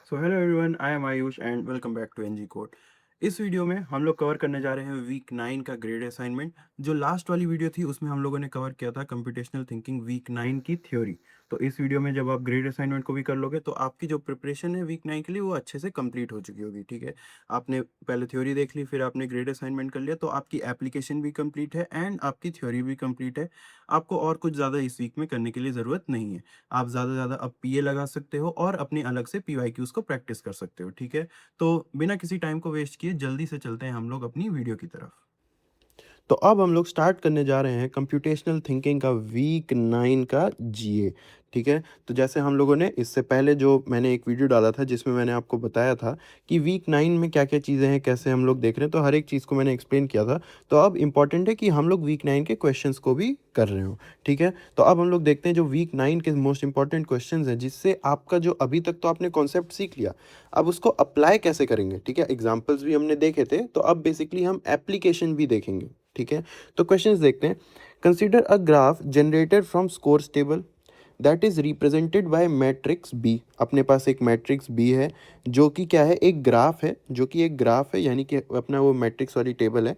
So hello everyone, I am Ayush and welcome back to NG code. इस video में हम लोग कवर करने जा रहे हैं वीक 9 का ग्रेड असाइनमेंट। जो लास्ट वाली वीडियो थी उसमें हम लोगों ने कवर किया था कंप्यूटेशनल थिंकिंग वीक 9 की थ्योरी। तो इस वीडियो में जब आप ग्रेड असाइनमेंट को भी कर लोगे तो आपकी जो प्रिपरेशन है वीक 9 के लिए वो अच्छे से कंप्लीट हो चुकी होगी। ठीक है, आपने पहले थ्योरी देख ली, फिर आपने ग्रेड असाइनमेंट कर लिया, तो आपकी एप्लीकेशन भी कंप्लीट है एंड आपकी थ्योरी भी कंप्लीट है। आपको और कुछ ज़्यादा इस वीक में करने के लिए ज़रूरत नहीं है। आप ज़्यादा से ज़्यादा अब पीए लगा सकते हो और अपनी अलग से पीवाईक्यूज़ को प्रैक्टिस कर सकते हो। ठीक है? तो बिना किसी टाइम को वेस्ट किए जल्दी से चलते हैं हम लोग अपनी वीडियो की तरफ। तो अब हम लोग स्टार्ट करने जा रहे हैं कंप्यूटेशनल थिंकिंग का वीक 9 का जीए। ठीक है, तो जैसे हम लोगों ने इससे पहले जो मैंने एक वीडियो डाला था जिसमें मैंने आपको बताया था कि वीक 9 में क्या क्या चीज़ें हैं, कैसे हम लोग देख रहे हैं, तो हर एक चीज़ को मैंने एक्सप्लेन किया था। तो अब इम्पॉर्टेंट है कि हम लोग वीक 9 के क्वेश्चंस को भी कर रहे हो। ठीक है, तो अब हम लोग देखते हैं जो वीक 9 के मोस्ट इंपॉर्टेंट क्वेश्चंस हैं, जिससे आपका जो अभी तक तो आपने कॉन्सेप्ट सीख लिया, अब उसको अप्लाई कैसे करेंगे। ठीक है, एग्जाम्पल्स भी हमने देखे थे, तो अब बेसिकली हम एप्लीकेशन भी देखेंगे। ठीक है, तो क्वेश्चंस देखते हैं। Consider a graph generated from scores table that is represented by matrix B. अपने पास एक मैट्रिक्स बी है जो कि क्या है, एक ग्राफ है, जो कि एक ग्राफ है, यानी कि अपना वो मैट्रिक्स वाली टेबल है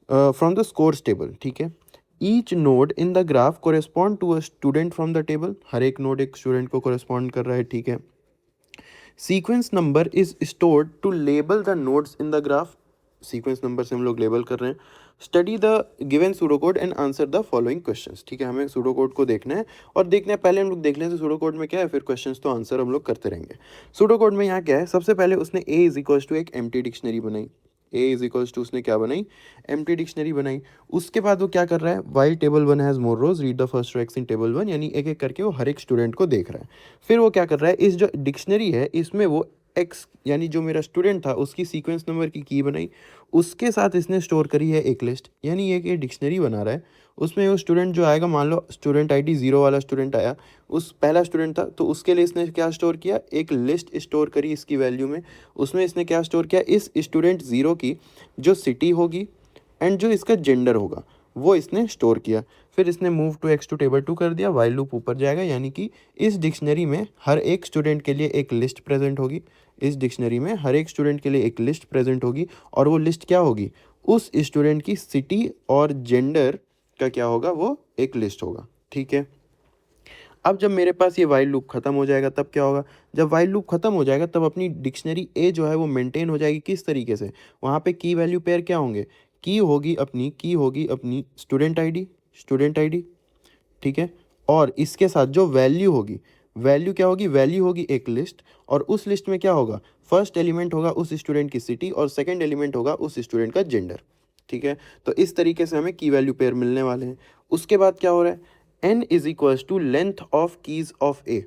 फ्रॉम द स्कोर्स टेबल। ठीक है, each node in the graph correspond to a student from the table. हर एक नोड एक स्टूडेंट को कोरेस्पॉन्ड कर रहा है। ठीक है, sequence number is stored to label the nodes in the graph. Sequence number से हम लोग लेबल कर रहे हैं। Study the given pseudocode and answer the following questions. ठीक है, हमें सूडोकोड को देखना है और देखना है, पहले हम लोग देख लें तो सूडोकोड में क्या है, फिर क्वेश्चंस तो आंसर हम लोग करते रहेंगे। सूडोकोड में यहाँ क्या है, सबसे पहले उसने ए इज इक्वल्स टू एक एम्प्टी डिक्शनरी बनाई। ए इज इक्वल्स टू उसने क्या बनाई, एम्प्टी डिक्शनरी बनाई। उसके बाद वो क्या कर रहा है, while table one has more rows read the first row X in table one, यानी एक एक करके वो हर एक स्टूडेंट को देख रहा है। फिर वो क्या कर रहा है, इस जो डिक्शनरी है इसमें वो एक्स यानी जो मेरा स्टूडेंट था उसकी सीक्वेंस नंबर की की बनाई। उसके साथ इसने स्टोर करी है एक लिस्ट, यानी एक ये डिक्शनरी बना रहा है। उसमें वो स्टूडेंट जो आएगा, मान लो स्टूडेंट आईडी 0 वाला स्टूडेंट आया, उस पहला स्टूडेंट था, तो उसके लिए इसने क्या स्टोर किया, एक लिस्ट स्टोर करी इसकी वैल्यू में। उसमें इसने क्या स्टोर किया, इस स्टूडेंट 0 की जो सिटी होगी एंड जो इसका जेंडर होगा वो इसने स्टोर किया। फिर इसने move to X to table 2 कर दिया, वाइल लूप ऊपर जाएगा, यानी कि इस डिक्शनरी में हर एक स्टूडेंट के लिए एक लिस्ट प्रेजेंट होगी। इस डिक्शनरी में हर एक स्टूडेंट के लिए एक लिस्ट प्रेजेंट होगी, और वो लिस्ट क्या होगी, उस स्टूडेंट की सिटी और जेंडर का क्या होगा, वो एक लिस्ट होगा। ठीक है, अब जब मेरे पास ये वाइल लूप खत्म हो जाएगा तब क्या होगा, जब वाइल लूप खत्म हो जाएगा तब अपनी डिक्शनरी ए जो है वो मेंटेन हो जाएगी। किस तरीके से, वहाँ पे की वैल्यू पेयर क्या होंगे, की होगी अपनी स्टूडेंट आईडी। ठीक है, और इसके साथ जो वैल्यू होगी, वैल्यू क्या होगी, वैल्यू होगी एक लिस्ट, और उस लिस्ट में क्या होगा, फर्स्ट एलिमेंट होगा उस स्टूडेंट की सिटी और सेकंड एलिमेंट होगा उस स्टूडेंट का जेंडर। ठीक है, तो इस तरीके से हमें की वैल्यू पेयर मिलने वाले हैं। उसके बाद क्या हो रहा है, n is equals to length of keys of A.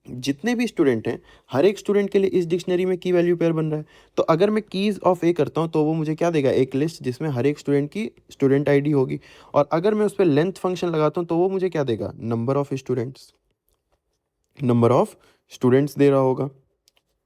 जितने भी स्टूडेंट हैं, हर एक स्टूडेंट के लिए इस डिक्शनरी में की वैल्यू पेयर बन रहा है। तो अगर मैं कीज ऑफ ए करता हूं तो वो मुझे क्या देगा, एक लिस्ट जिसमें हर एक स्टूडेंट की स्टूडेंट आईडी होगी। और अगर मैं उस पर लेंथ फंक्शन लगाता हूं तो वो मुझे क्या देगा, नंबर ऑफ स्टूडेंट्स दे रहा होगा।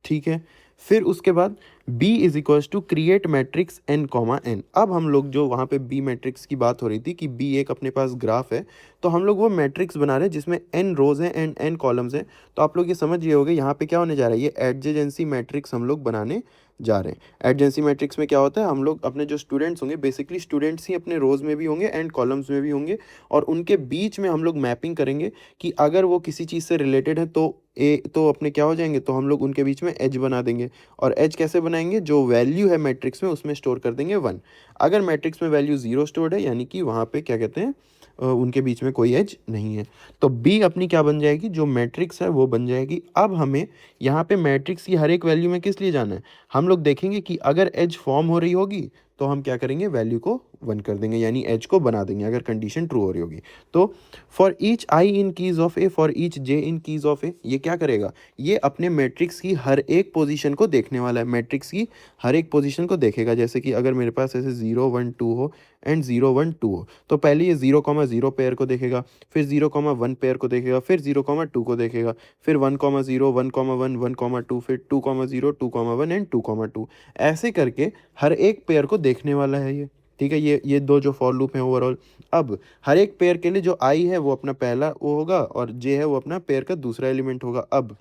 ठीक है, फिर उसके बाद b is equals to create matrix n comma n। अब हम लोग जो वहाँ पे b मैट्रिक्स की बात हो रही थी कि b एक अपने पास ग्राफ है, तो हम लोग वो मैट्रिक्स बना रहे हैं जिसमें n रोज हैं एंड n कॉलम्स हैं। तो आप लोग ये समझ गए होंगे यहाँ पे क्या होने जा रहा है, ये एडजेंसी मैट्रिक्स हम लोग बनाने जा रहे हैं। एडजेंसी मैट्रिक्स में क्या होता है, हम लोग अपने जो स्टूडेंट्स होंगे, बेसिकली स्टूडेंट्स ही अपने रोज में भी होंगे एंड कॉलम्स में भी होंगे, और उनके बीच में हम लोग मैपिंग करेंगे कि अगर वो किसी चीज़ से रिलेटेड है तो अपने क्या हो जाएंगे, तो हम लोग उनके बीच में एज बना देंगे। और एज कैसे बनाएंगे, जो वैल्यू है मैट्रिक्स में उसमें स्टोर कर देंगे 1। अगर मैट्रिक्स में वैल्यू 0 स्टोर्ड है, यानी कि वहाँ पे क्या कहते हैं, उनके बीच में कोई एज नहीं है। तो बी अपनी क्या बन जाएगी, जो मैट्रिक्स है वो बन जाएगी। अब हमें यहाँ पे मैट्रिक्स की हर एक वैल्यू में किस लिए जाना है, हम लोग देखेंगे कि अगर एज फॉर्म हो रही होगी तो हम क्या करेंगे, वैल्यू को 1 कर देंगे, यानी एज को बना देंगे अगर कंडीशन ट्रू हो रही होगी। तो for each I in keys of A, for each J in keys of A, ये क्या करेगा, ये अपने मैट्रिक्स की हर एक पोजीशन को देखने वाला है। मैट्रिक्स की हर एक पोजीशन को देखेगा, जैसे कि अगर मेरे पास ऐसे 0 1 2 हो एंड 0 1 2 हो, तो पहले ये 0,0 पेयर को देखेगा, फिर 0,1 पेयर को देखेगा, फिर 0,2 को देखेगा, फिर 1,0 1,1 1,2, फिर 2,0 2,1 एंड 2,2, ऐसे करके हर एक पेयर को देखने वाला है ये। ठीक है, ये दो जो फॉर लूप हैं ओवरऑल। अब हर एक पेयर के लिए जो आई है वो अपना पहला वो होगा और जे है वो अपना पेयर का दूसरा एलिमेंट होगा। अब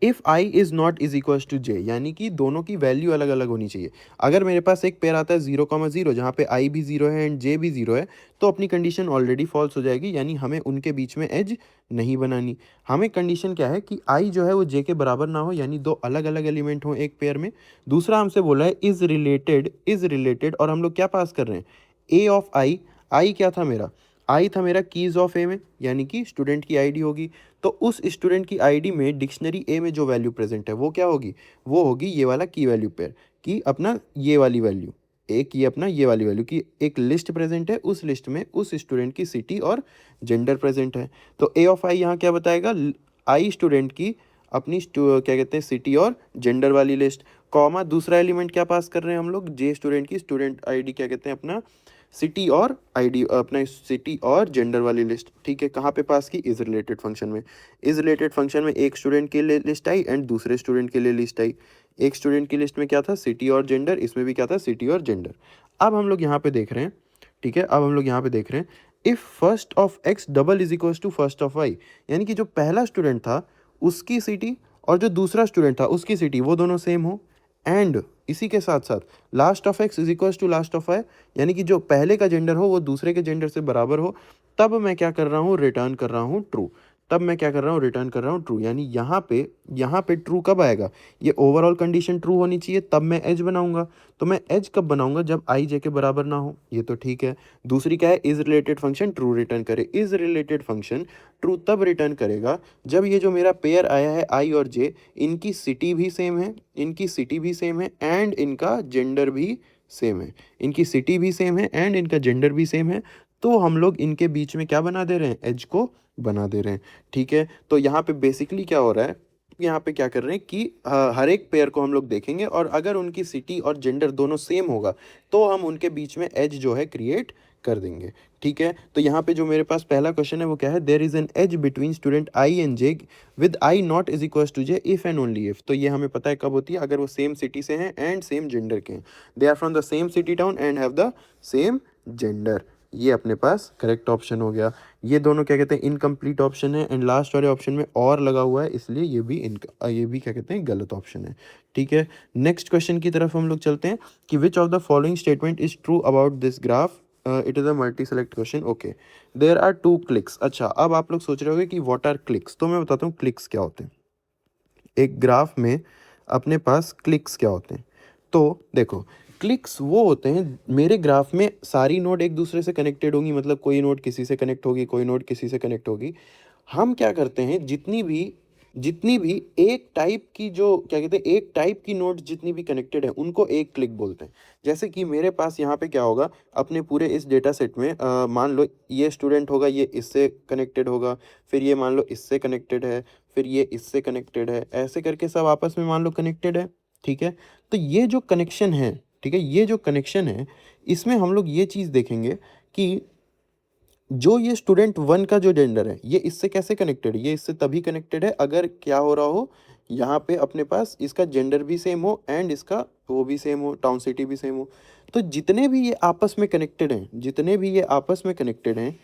if I is not is equals to J, यानी कि दोनों की वैल्यू अलग अलग होनी चाहिए। अगर मेरे पास एक पेयर आता है 0,0 जहाँ पे आई भी 0 है एंड जे भी 0 है, तो अपनी कंडीशन ऑलरेडी फॉल्स हो जाएगी, यानी हमें उनके बीच में एज नहीं बनानी। हमें कंडीशन क्या है कि आई जो है वो जे के बराबर ना हो, यानी दो अलग अलग एलिमेंट हो एक पेयर में। दूसरा हमसे बोला है इज रिलेटेड, और हम लोग क्या पास कर रहे हैं, ए ऑफ आई क्या था मेरा, आई था मेरा कीज ऑफ ए में, यानी कि स्टूडेंट की आईडी होगी। तो उस स्टूडेंट की आईडी में डिक्शनरी ए में जो वैल्यू प्रेजेंट है वो क्या होगी, वो होगी ये वाला की वैल्यू पेयर, कि अपना ये वाली वैल्यू, एक ये अपना ये वाली वैल्यू की एक लिस्ट प्रेजेंट है, उस लिस्ट में उस स्टूडेंट की सिटी और जेंडर प्रेजेंट है। तो ए ऑफ आई यहाँ क्या बताएगा, आई स्टूडेंट की अपनी क्या कहते हैं सिटी और जेंडर वाली लिस्ट, कॉमा दूसरा एलिमेंट क्या पास कर रहे हैं हम लोग, जे स्टूडेंट की स्टूडेंट आईडी क्या कहते हैं अपना सिटी और आईडी, अपना सिटी और जेंडर वाली लिस्ट। ठीक है, कहाँ पे पास की, इज रिलेटेड फंक्शन में। इज रिलेटेड फंक्शन में एक स्टूडेंट के लिए लिस्ट आई एंड दूसरे स्टूडेंट के लिए लिस्ट आई। एक स्टूडेंट की लिस्ट में क्या था, सिटी और जेंडर, इसमें भी क्या था, सिटी और जेंडर। अब हम लोग यहाँ पे देख रहे हैं, ठीक है, अब हम लोग यहाँ पे देख रहे हैं, if first of X double is equals to first of Y, यानी कि जो पहला स्टूडेंट था उसकी सिटी और जो दूसरा स्टूडेंट था उसकी सिटी वो दोनों सेम हो, एंड इसी के साथ साथ last of X is equals to last of Y, यानी कि जो पहले का जेंडर हो वो दूसरे के जेंडर से बराबर हो, तब मैं क्या कर रहा हूँ, रिटर्न कर रहा हूँ ट्रू। तब मैं क्या कर रहा हूँ, रिटर्न कर रहा हूँ ट्रू, यानी यहाँ पे ट्रू कब आएगा, ये ओवरऑल कंडीशन ट्रू होनी चाहिए, तब मैं एज बनाऊंगा। तो मैं एज कब बनाऊंगा, जब आई जे के बराबर ना हो, ये तो ठीक है। दूसरी क्या है, is related function true return करे। इज रिलेटेड फंक्शन ट्रू तब रिटर्न करेगा जब ये जो मेरा पेयर आया है आई और जे, इनकी सिटी भी सेम है, इनकी सिटी भी सेम है एंड इनका जेंडर भी सेम है, इनकी सिटी भी सेम है एंड इनका जेंडर भी सेम है। तो हम लोग इनके बीच में क्या बना दे रहे हैं, एज को बना दे रहे हैं। ठीक है, तो यहाँ पे बेसिकली क्या हो रहा है, यहाँ पे क्या कर रहे हैं कि हर एक पेयर को हम लोग देखेंगे और अगर उनकी सिटी और जेंडर दोनों सेम होगा तो हम उनके बीच में एज जो है क्रिएट कर देंगे। ठीक है, तो यहाँ पे जो मेरे पास पहला क्वेश्चन है वो क्या है, there is an edge between student I and J with I not is equals to J if and only if. तो ये हमें पता है कब होती है, अगर वो सेम सिटी से हैं एंड सेम जेंडर के हैं, they are from the same city town and have the same gender. ये अपने पास करेक्ट ऑप्शन हो गया। ये दोनों क्या कहते हैं, इनकम्प्लीट ऑप्शन है, एंड लास्ट वाले ऑप्शन में और लगा हुआ है, इसलिए ये भी क्या कहते हैं, गलत ऑप्शन है। ठीक है, नेक्स्ट क्वेश्चन की तरफ हम लोग चलते हैं कि which of the following statement is true about this graph. It is a multi select question. Okay, there are 2 cliques. अच्छा, अब आप लोग सोच रहे होंगे कि व्हाट आर क्लिक्स, तो मैं बताता हूँ क्लिक्स क्या होते हैं। एक ग्राफ में अपने पास क्लिक्स क्या होते हैं, तो देखो क्लिक्स वो होते हैं, मेरे ग्राफ में सारी नोड एक दूसरे से कनेक्टेड होंगी, मतलब कोई नोड किसी से कनेक्ट होगी, कोई नोड किसी से कनेक्ट होगी। हम क्या करते हैं, जितनी भी एक टाइप की, जो क्या कहते हैं, एक टाइप की नोड्स जितनी भी कनेक्टेड है उनको एक क्लिक बोलते हैं। जैसे कि मेरे पास यहाँ पे क्या होगा, अपने पूरे इस डेटा सेट में मान लो ये स्टूडेंट होगा, ये इससे कनेक्टेड होगा, फिर ये मान लो इससे कनेक्टेड है, फिर ये इससे कनेक्टेड है, ऐसे करके सब आपस में मान लो कनेक्टेड है। ठीक है, तो ये जो कनेक्शन है, ठीक है, ये जो कनेक्शन है, इसमें हम लोग ये चीज़ देखेंगे कि जो ये स्टूडेंट 1 का जो जेंडर है ये इससे कैसे कनेक्टेड है, ये इससे तभी कनेक्टेड है अगर क्या हो रहा हो, यहाँ पे अपने पास इसका जेंडर भी सेम हो एंड इसका वो भी सेम हो, टाउन सिटी भी सेम हो। तो जितने भी ये आपस में कनेक्टेड हैं, जितने भी ये आपस में कनेक्टेड हैं,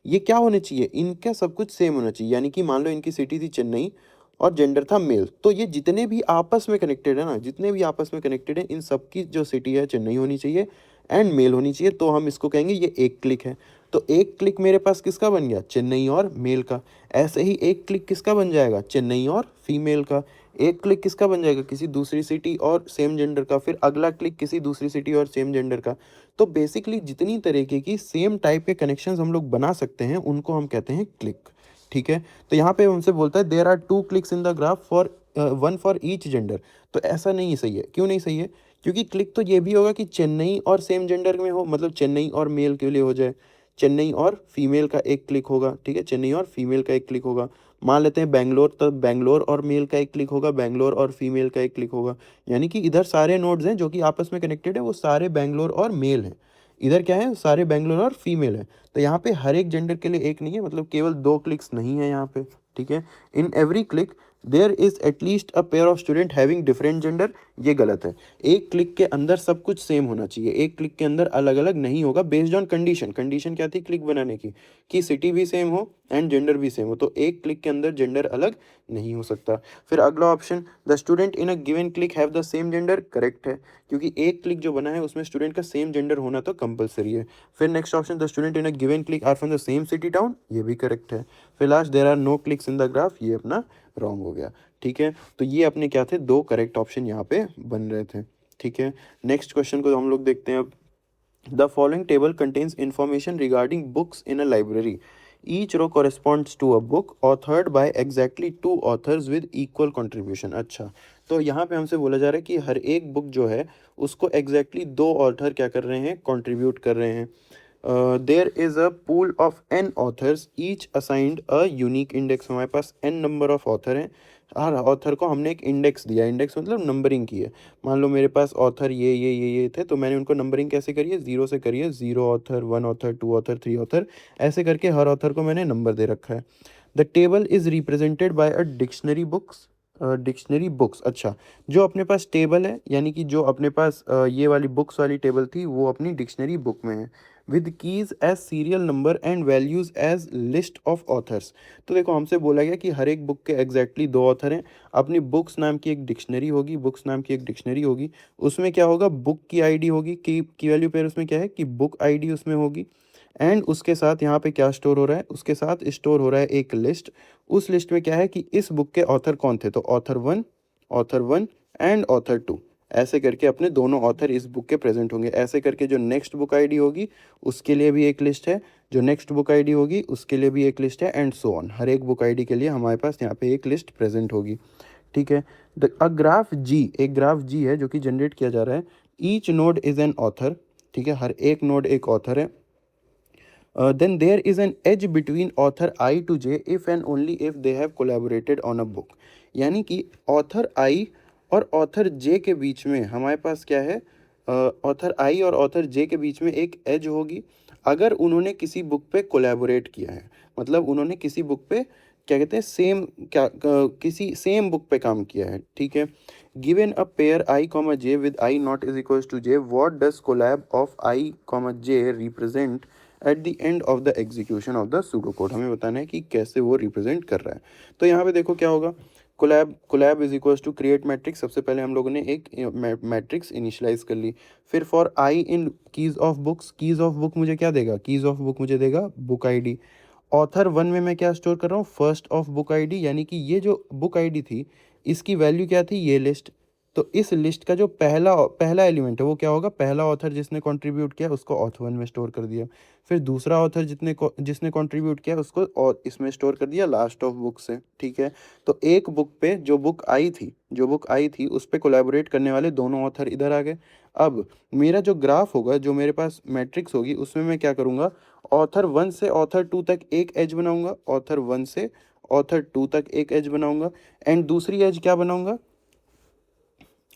ये क्या होने चाहिए, इनका सब कुछ सेम होना चाहिए। यानी कि मान लो इनकी सिटी थी चेन्नई और जेंडर था मेल, तो ये जितने भी आपस में कनेक्टेड है ना, जितने भी आपस में कनेक्टेड है, इन सब की जो सिटी है चेन्नई होनी चाहिए एंड मेल होनी चाहिए, तो हम इसको कहेंगे ये एक क्लिक है। तो एक क्लिक मेरे पास किसका बन गया, चेन्नई और मेल का। ऐसे ही एक क्लिक किसका बन जाएगा, चेन्नई और फीमेल का। एक क्लिक किसका बन जाएगा, किसी दूसरी सिटी और सेम जेंडर का। फिर अगला क्लिक किसी दूसरी सिटी और सेम जेंडर का। तो बेसिकली जितनी तरीके की सेम टाइप के कनेक्शंस हम लोग बना सकते हैं उनको हम कहते हैं क्लिक। ठीक है, तो यहाँ पे हमसे बोलता है there are 2 cliques in the graph for 1 for each gender. तो ऐसा नहीं सही है, क्यों नहीं सही है, क्योंकि क्लिक तो ये भी होगा कि चेन्नई और सेम जेंडर में हो, मतलब चेन्नई और मेल के लिए हो जाए, चेन्नई और फीमेल का एक क्लिक होगा। ठीक है, चेन्नई और फीमेल का एक क्लिक होगा। मान लेते हैं बैंगलोर, तब बैंगलोर और मेल का एक क्लिक होगा, बैंगलोर और फीमेल का एक क्लिक होगा। यानी कि इधर सारे नोड्स हैं जो कि आपस में कनेक्टेड है, वो सारे बैंगलोर और मेल हैं। इधर क्या है, सारे बैंगलोर और फीमेल है। तो यहाँ पे हर एक जेंडर के लिए एक नहीं है, मतलब केवल 2 क्लिक्स नहीं है यहाँ पे। ठीक है, in every clique there is at least a pair of student having different gender. ये गलत है, एक क्लिक के अंदर सब कुछ सेम होना चाहिए, एक क्लिक के अंदर अलग अलग नहीं होगा बेस्ड ऑन कंडीशन। कंडीशन क्या थी क्लिक बनाने की, कि सिटी भी सेम हो एंड जेंडर भी सेम हो, तो एक क्लिक के अंदर जेंडर अलग नहीं हो सकता। फिर अगला option, the student in a given click have the same gender, correct है, क्योंकि एक क्लिक जो बना है उसमें स्टूडेंट का सेम जेंडर होना तो कंपलसरी है। फिर next option, the student in a given clique are from the same city town, ये भी करेक्ट है। फिर last, there are no cliques in the graph, ये अपना रॉन्ग हो गया। ठीक है, तो ये अपने क्या थे, दो करेक्ट ऑप्शन यहाँ पे बन रहे थे। ठीक है, नेक्स्ट क्वेश्चन को हम लोग देखते हैं अब। The following table contains information regarding books in a library. Each row corresponds to a book authored by exactly two authors with equal contribution. अच्छा, तो यहाँ पे हमसे बोला जा रहा है कि हर एक बुक जो है उसको exactly दो ऑथर क्या कर रहे हैं, कंट्रीब्यूट कर रहे हैं। There is a pool of n authors, each assigned a unique index. हमारे पास n नंबर ऑफ ऑथर हैं, हर ऑथर को हमने एक इंडेक्स दिया, इंडेक्स मतलब नंबरिंग की है। मान लो मेरे पास ऑथर ये थे, तो मैंने उनको नंबरिंग कैसे करी है, जीरो से करी है, zero author, one author, two author, three author, ऐसे करके हर ऑथर को मैंने नंबर दे रखा है। The table is represented bye a dictionary books, dictionary books. अच्छा, जो अपने पास टेबल है, यानी कि जो अपने पास ये वाली बुक्स वाली टेबल थी, वो अपनी डिक्शनरी बुक में है, with keys as serial number and values as list of authors. तो देखो हमसे बोला गया कि हर एक बुक के एग्जैक्टली दो ऑथर हैं, अपनी बुक्स नाम की एक डिक्शनरी होगी, बुक्स नाम की एक डिक्शनरी होगी, उसमें क्या होगा, बुक की आईडी होगी, की वैल्यू पेयर उसमें क्या है कि बुक आईडी उसमें होगी, एंड उसके साथ यहाँ पे क्या स्टोर हो रहा है, उसके साथ स्टोर हो रहा है एक लिस्ट। उस लिस्ट में क्या है कि इस बुक के ऑथर कौन थे, तो author one and author two, ऐसे करके अपने दोनों ऑथर इस बुक के प्रेजेंट होंगे। ऐसे करके जो नेक्स्ट बुक आईडी होगी उसके लिए भी एक लिस्ट है, जो नेक्स्ट बुक आईडी होगी उसके लिए भी एक लिस्ट है, एंड सो ऑन। हर एक बुक आईडी के लिए हमारे पास यहाँ पे एक लिस्ट प्रेजेंट होगी। ठीक है, अ ग्राफ जी, एक ग्राफ जी है जो कि जनरेट किया जा रहा है। Each node is an author, ठीक है, हर एक नोड एक ऑथर है। Then there is an edge between author I to J if and only if they have collaborated on a book. यानी कि ऑथर I और ऑथर J के बीच में हमारे पास क्या है, ऑथर I और ऑथर J के बीच में एक एज होगी अगर उन्होंने किसी बुक पे कोलैबोरेट किया है, मतलब उन्होंने किसी बुक पे क्या कहते हैं, किसी सेम बुक पे काम किया है। ठीक है, given a pair I comma J with I not is equals to J, what does collab of I comma J represent at the end of the execution of the pseudo code. हमें बताना है कि कैसे वो represent कर रहा है। तो यहाँ पे देखो क्या होगा, collab is equals to create matrix. सबसे पहले हम लोगों ने एक मैट्रिक्स इनिशियलाइज कर ली। फिर for I in keys of books, keys of book मुझे क्या देगा, कीज ऑफ बुक मुझे देगा बुक आईडी। ऑथर वन में मैं क्या स्टोर कर रहा हूँ, फर्स्ट ऑफ बुक आईडी, यानी कि ये जो बुक आईडी थी इसकी वैल्यू क्या थी, ये लिस्ट। तो इस लिस्ट का जो पहला पहला एलिमेंट है वो क्या होगा, पहला ऑथर जिसने कंट्रीब्यूट किया उसको ऑथर वन में स्टोर कर दिया। फिर दूसरा ऑथर जिसने कंट्रीब्यूट किया उसको और इसमें स्टोर कर दिया लास्ट ऑफ बुक से। ठीक है, तो एक बुक पे जो बुक आई थी उस पे कोलैबोरेट करने वाले दोनों ऑथर इधर आ गए। अब मेरा जो ग्राफ होगा, जो मेरे पास मैट्रिक्स होगी, उसमें मैं क्या करूँगा, ऑथर वन से ऑथर टू तक एक एज बनाऊंगा, ऑथर वन से ऑथर टू तक एक एज बनाऊंगा, एंड दूसरी एज क्या बनाऊंगा,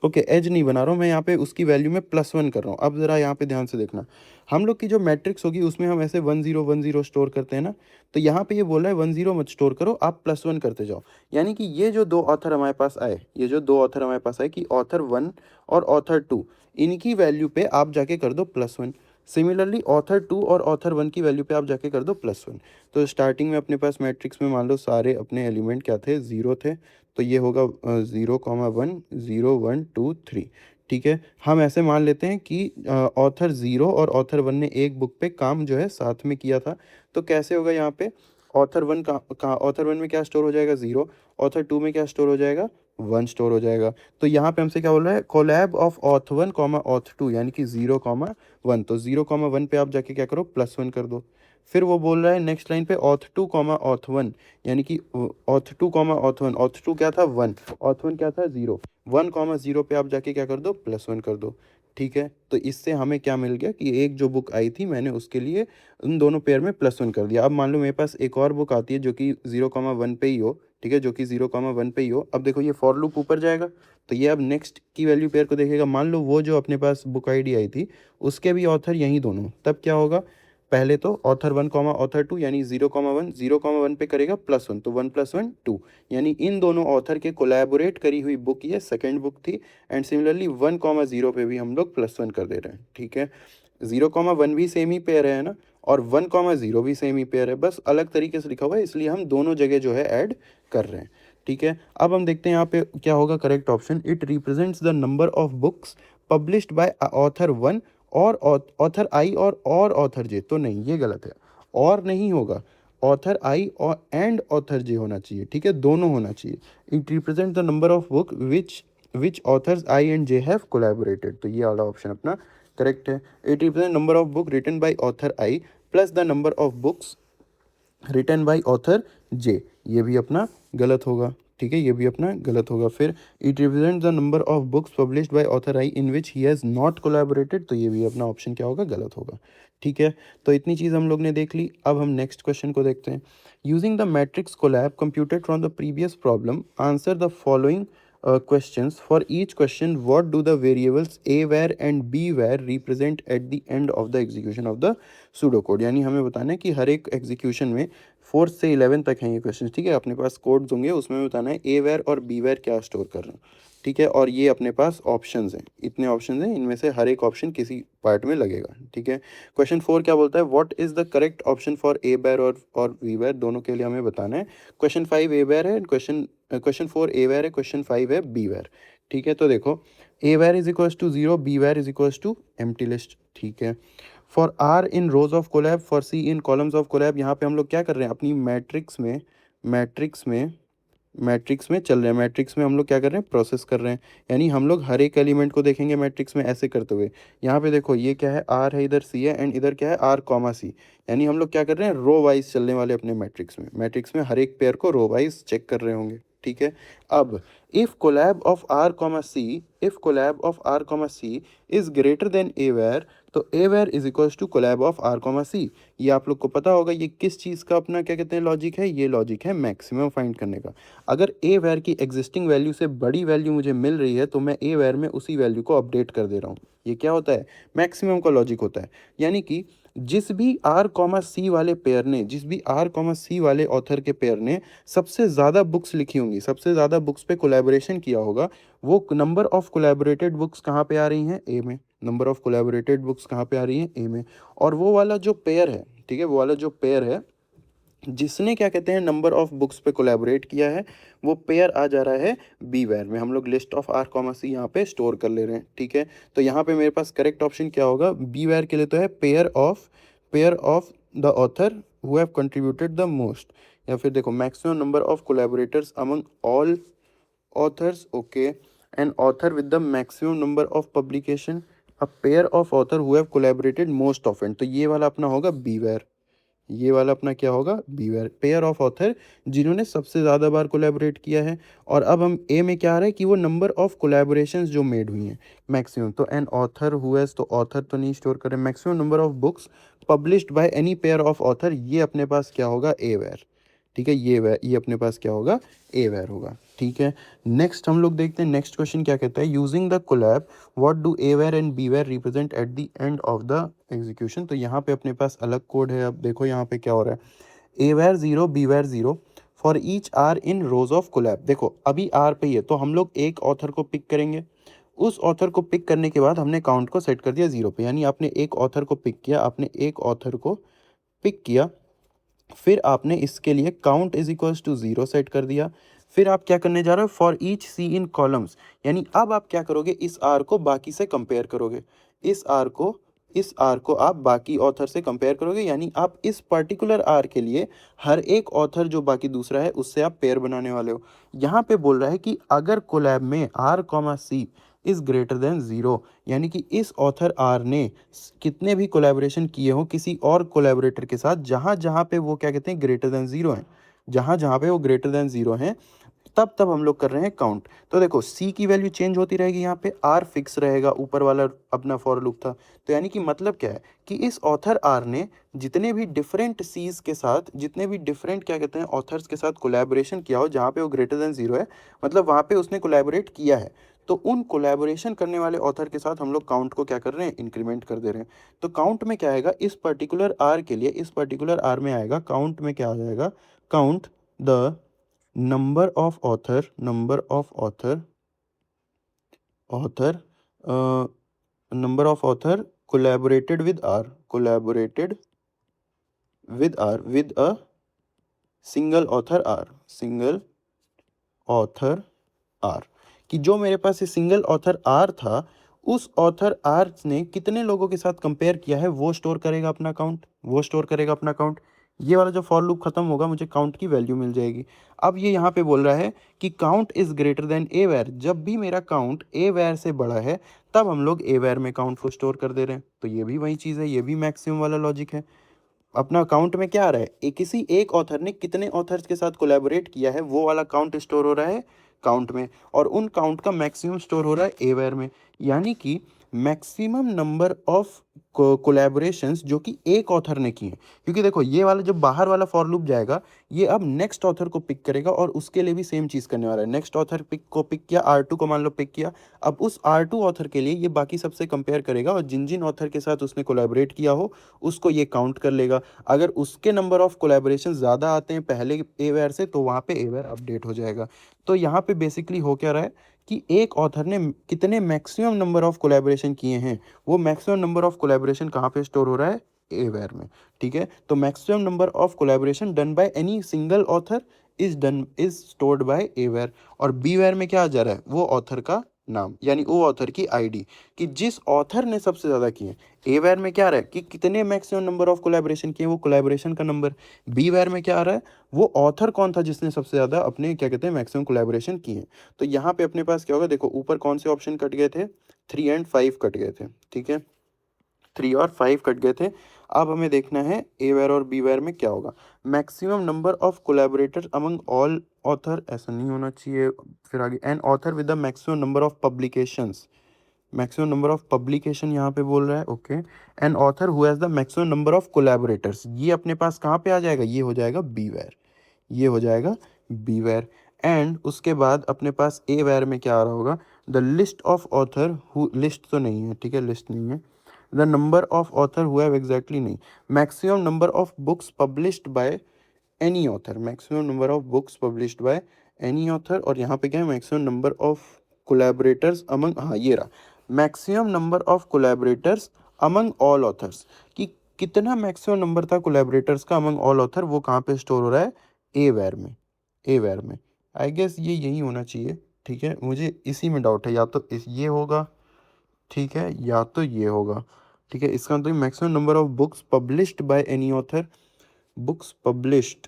ओके एज नहीं बना रहा हूँ मैं यहाँ पे, उसकी वैल्यू में प्लस वन कर रहा हूँ। अब ज़रा यहाँ पे ध्यान से देखना, हम लोग की जो मैट्रिक्स होगी उसमें हम ऐसे 1 0 1 0 स्टोर करते हैं ना, तो यहाँ पे ये बोल रहा है 1 0 मत स्टोर करो, आप प्लस वन करते जाओ। यानी कि ये जो दो ऑथर हमारे पास आए, ये जो दो ऑथर हमारे पास आए कि ऑथर वन और ऑथर टू, इनकी वैल्यू पे आप जाके कर दो plus one. Similarly author two और ऑथर वन की वैल्यू पे आप जाके कर दो प्लस वन। तो स्टार्टिंग में अपने पास मैट्रिक्स में मान लो सारे अपने एलिमेंट क्या थे, ज़ीरो थे, तो ये होगा 0 1 0 1 2 3। ठीक है, हम ऐसे मान लेते हैं कि ऑथर ज़ीरो और ऑथर वन ने एक बुक पे काम जो है साथ में किया था। तो कैसे होगा यहाँ पे, ऑथर वन में क्या स्टोर हो जाएगा, ज़ीरो, ऑथर टू में क्या स्टोर हो जाएगा, वन स्टोर हो जाएगा। तो यहाँ पे हमसे क्या बोल रहा है, collab of auth one comma auth two, यानी कि 0 1। तो 0 1 पे आप जाके क्या करो, प्लस वन कर दो। फिर वो बोल रहा है नेक्स्ट लाइन पे auth two comma auth one, यानी कि auth two comma auth one, auth two क्या था, वन, ऑथ वन क्या था, 0, 1 0 पे आप जाके क्या कर दो, प्लस वन कर दो। ठीक है, तो इससे हमें क्या मिल गया कि एक जो बुक आई थी मैंने उसके लिए उन दोनों पेयर में प्लस वन कर दिया। अब मान लो मेरे पास एक और बुक आती है जो कि 0 1 पे ही हो, ठीक है, जो कि 0 1 पे ही हो। अब देखो ये फॉर लूप ऊपर जाएगा, तो ये अब नेक्स्ट की वैल्यू पेयर को देखेगा। मान लो वो जो अपने पास बुक आईडी आई थी उसके भी ऑथर यही दोनों, तब क्या होगा, पहले तो author one comma author two, यानी 0 1 पे करेगा प्लस वन, तो 1 + 1 2, यानी इन दोनों ऑथर के कोलैबोरेट करी हुई बुक ये सेकेंड बुक थी। एंड सिमिलरली 1 0 पे भी हम लोग प्लस वन कर दे रहे हैं। ठीक है, 0 1 भी सेम ही पेयर है ना, और 1,0 भी सेम ही पेयर है, बस अलग तरीके से लिखा हुआ है, इसलिए हम दोनों जगह जो है ऐड कर रहे हैं। ठीक है, अब हम देखते हैं यहाँ पे क्या होगा correct option. It represents the number of books published by author 1 और ऑथर आई और ऑथर जे। तो नहीं, ये गलत है, और नहीं होगा, ऑथर आई और एंड ऑथर जे होना चाहिए। ठीक है, दोनों होना चाहिए। It represent the number of book which authors I and J have collaborated. तो ये वाला ऑप्शन अपना करेक्ट है। It represent number of book written by author I plus the number of books written by author J, ये भी अपना गलत होगा। ठीक है, ये भी अपना गलत होगा। फिर it represent the number of books published bye author I in which he has not collaborated. तो ये भी अपना ऑप्शन क्या होगा, गलत होगा। ठीक है, तो इतनी चीज़ हम लोग ने देख ली। अब हम नेक्स्ट क्वेश्चन को देखते हैं। Using the matrix collab computed from the previous problem, answer the following questions. For each question, what do the variables a var and b var represent at the end of the execution of the pseudocode। यानी हमें बताना है कि हर एक execution में 4 से 11 तक हैं ये क्वेश्चन। ठीक है, अपने पास कोड्स होंगे, उसमें बताना है ए वैर और बी वैर क्या स्टोर कर रहे हैं। ठीक है, और ये अपने पास ऑप्शंस हैं, इतने ऑप्शंस हैं, इनमें से हर एक ऑप्शन किसी पार्ट में लगेगा। ठीक है, क्वेश्चन 4 क्या बोलता है, what is the correct option for a वैर और बी वैर, दोनों के लिए हमें बताना है। क्वेश्चन 5 ए वैर है, क्वेश्चन 4 ए वैर है, क्वेश्चन 5 है बी वैर। ठीक है, तो देखो A var is equals to 0, B var is equals to empty list. ठीक है, for are in rows of collab, for C in columns of collab. यहाँ पे हम लोग क्या कर रहे हैं, अपनी मैट्रिक्स में चल रहे हैं, मैट्रिक्स में हम लोग क्या कर रहे हैं, प्रोसेस कर रहे हैं। यानी हम लोग हर एक एलिमेंट को देखेंगे मैट्रिक्स में ऐसे करते हुए। यहाँ पे देखो ये क्या है, आर है, इधर सी है, एंड इधर क्या है, आर कॉमा सी। यानी हम लोग क्या कर रहे हैं, रो वाइज चलने वाले अपने मैट्रिक्स में हर एक पेयर को रो वाइज चेक कर रहे होंगे। ठीक है, अब if collab of r comma c, if collab of r comma C is greater than A where, तो a where is equals to collab of r comma c. ये आप लोग को पता होगा, ये किस चीज़ का अपना क्या कहते हैं लॉजिक है, ये लॉजिक है मैक्सिमम फाइंड करने का। अगर ए वेयर की एग्जिस्टिंग वैल्यू से बड़ी वैल्यू मुझे मिल रही है तो मैं ए वेयर में उसी वैल्यू को अपडेट कर दे रहा हूँ। ये क्या होता है, मैक्सिमम का लॉजिक होता है। यानी कि जिस भी आर कॉमा सी वाले पेयर ने, जिस भी आर कॉमा सी वाले ऑथर के पेयर ने सबसे ज़्यादा बुक्स लिखी होंगी, सबसे ज़्यादा बुक्स पे कोलैबोरेशन किया होगा, वो नंबर ऑफ कोलैबोरेटेड बुक्स कहाँ पे आ रही हैं, ए में। नंबर ऑफ कोलैबोरेटेड बुक्स कहाँ पे आ रही हैं, ए में। और वो वाला जो पेयर है, ठीक है, वो वाला जो पेयर है जिसने क्या कहते हैं नंबर ऑफ बुक्स पे कोलैबोरेट किया है, वो पेयर आ जा रहा है बी वेयर में। हम लोग लिस्ट ऑफ आर कॉमा सी यहाँ पे स्टोर कर ले रहे हैं। ठीक है, तो यहाँ पे मेरे पास करेक्ट ऑप्शन क्या होगा, बी वेयर के लिए तो है pair of the author who have contributed the most, या फिर देखो maximum number of collaborators among all authors, okay, an author with the maximum number of publication, a pair of author who have collaborated most often। तो ये वाला अपना होगा beware, ये वाला अपना क्या होगा, बीवेयर, पेयर ऑफ ऑथर जिन्होंने सबसे ज़्यादा बार कोलैबोरेट किया है। और अब हम ए में क्या आ रहा है कि वो नंबर ऑफ कोलैबोरेशंस जो मेड हुई हैं मैक्सिमम, तो एन ऑथर हु हैज़, तो ऑथर तो नहीं स्टोर करें, maximum number of books published by any pair of author, ये अपने पास क्या होगा, ए वेयर। ठीक है, ये अपने पास क्या होगा, ए वेयर होगा। ठीक है, नेक्स्ट हम लोग देखते हैं, नेक्स्ट क्वेश्चन क्या कहता है, using the collab what do A var and B var represent at the end of the execution. तो यहाँ पे अपने पास अलग कोड है। अब देखो यहाँ पे क्या हो रहा है, a where 0, b where 0 for each r in rows of collab. देखो अभी आर पे ही है, तो हम लोग एक ऑथर को पिक करेंगे, उस ऑथर को पिक करने के बाद हमने काउंट को सेट कर दिया 0 पे। यानी आपने एक ऑथर को पिक किया, आपने एक ऑथर को पिक किया, फिर आपने इसके लिए count is equals to 0 set कर दिया। फिर आप क्या करने जा रहे हो, for each C in columns, यानी अब आप क्या करोगे, इस आर को बाकी से कंपेयर करोगे, इस आर को आप बाकी ऑथर से कंपेयर करोगे। यानी आप इस पर्टिकुलर आर के लिए हर एक ऑथर जो बाकी दूसरा है उससे आप पेयर बनाने वाले हो। यहाँ पे बोल रहा है कि अगर कोलैब में R comma C is greater than 0, यानी कि इस ऑथर आर ने कितने भी कोलैबोरेशन किए हो किसी और कोलैबोरेटर के साथ, जहाँ जहाँ पे वो क्या कहते हैं ग्रेटर देन 0 है, जहाँ जहाँ पे वो ग्रेटर देन 0 है, तब तब हम लोग कर रहे हैं काउंट। तो देखो सी की वैल्यू चेंज होती रहेगी, यहाँ पे आर फिक्स रहेगा, ऊपर वाला अपना फॉर लूप था। तो यानी कि मतलब क्या है कि इस ऑथर आर ने जितने भी डिफरेंट सीज के साथ, जितने भी डिफरेंट क्या कहते हैं ऑथर्स के साथ कोलैबोरेशन किया हो जहाँ पे वो ग्रेटर देन 0 है, मतलब वहाँ पे उसने कोलैबोरेट किया है, तो उन कोलैबोरेशन करने वाले ऑथर के साथ हम लोग काउंट को क्या कर रहे हैं, इंक्रीमेंट कर दे रहे हैं। तो काउंट में क्या आएगा, इस पर्टिकुलर आर के लिए, इस पर्टिकुलर आर में आएगा काउंट में क्या आ जाएगा, count the number of author collaborated with R, collaborated with a single author R, कि जो मेरे पास ये सिंगल ऑथर आर था, उस ऑथर आर ने कितने लोगों के साथ कंपेयर किया है वो स्टोर करेगा अपना काउंट। ये वाला जो फॉर लूप खत्म होगा, मुझे काउंट की वैल्यू मिल जाएगी। अब ये यहाँ पे बोल रहा है कि count is greater than A var, जब भी मेरा काउंट ए वेयर से बड़ा है तब हम लोग ए वेयर में काउंट को स्टोर कर दे रहे हैं। तो ये भी वही चीज़ है, ये भी मैक्सिमम वाला लॉजिक है। अपना अकाउंट में क्या आ रहा है, किसी एक ऑथर ने कितने ऑथर्स के साथ कोलैबोरेट किया है वो वाला काउंट स्टोर हो रहा है काउंट में, और उन काउंट का मैक्सिमम स्टोर हो रहा है एवेयर में। यानी कि मैक्सिमम नंबर ऑफ कोलैबोरेशंस जो कि एक ऑथर ने की है, क्योंकि देखो ये वाला जब बाहर वाला फॉर लूप जाएगा, ये अब नेक्स्ट ऑथर को पिक करेगा और उसके लिए भी सेम चीज़ करने वाला है। नेक्स्ट ऑथर पिक किया, R2 को मान लो पिक किया, अब उस R2 ऑथर के लिए ये बाकी सबसे कंपेयर करेगा और जिन जिन ऑथर के साथ उसने कोलैबोरेट किया हो उसको ये काउंट कर लेगा। अगर उसके नंबर ऑफ कोलैबोरेशन ज़्यादा आते हैं पहले एवेयर से, तो वहाँ पे एवेयर अपडेट हो जाएगा। तो यहाँ पे बेसिकली हो क्या रहा है कि एक ऑथर ने कितने मैक्सिमम नंबर ऑफ कोलैबोरेशन किए हैं, वो मैक्सिमम नंबर ऑफ कोलैबोरेशन कहाँ पे स्टोर हो रहा है, एवेयर में। ठीक है, तो maximum number of collaboration done by any single author is stored by aware. और बीवेयर में क्या आ जा रहा है, वो ऑथर का नाम, यानी वो ऑथर की आईडी, कि जिस ऑथर ने सबसे ज़्यादा किए। ए वेयर में क्या आ रहा है कि कितने मैक्सिमम नंबर ऑफ कोलैबोरेशन किए, वो कोलैबोरेशन का नंबर। बी वेयर में क्या आ रहा है, वो ऑथर कौन था जिसने सबसे ज़्यादा अपने क्या कहते हैं मैक्सिमम कोलैबोरेशन किए। तो यहाँ पे अपने पास क्या होगा, देखो ऊपर कौन से ऑप्शन कट गए थे, 3 और 5 कट गए थे। ठीक है, 3 और 5 कट गए थे। अब हमें देखना है ए वेयर और बी वेयर में क्या होगा। Maximum number of collaborators among all author, ऐसा नहीं होना चाहिए। फिर आगे an author with the maximum number of publications, maximum number of publication यहाँ पे बोल रहा है। Okay, an author who has the maximum number of collaborators, ये अपने पास कहाँ पे आ जाएगा, ये हो जाएगा बी वेयर, ये हो जाएगा बी वेयर। एंड उसके बाद अपने पास ए वेयर में क्या आ रहा होगा, the list of author who, list तो नहीं है, ठीक है लिस्ट नहीं है। The number of author who have, exactly नहीं, maximum number of books published by any author, maximum number of books published by any author. और यहाँ पे क्या है, maximum number of collaborators among, हाँ ये रहा, maximum number of collaborators among all authors, कि कितना मैक्सिमम नंबर था कोलैबोरेटर्स का अमंग ऑल ऑथर, वो कहाँ पे स्टोर हो रहा है, ए वेयर में, ए वेयर में। आई गेस ये यही होना चाहिए। ठीक है, मुझे इसी में डाउट है, या तो ये होगा, ठीक है, या तो ये होगा। ठीक है, इसका मतलब maximum number of books published by any author, books published,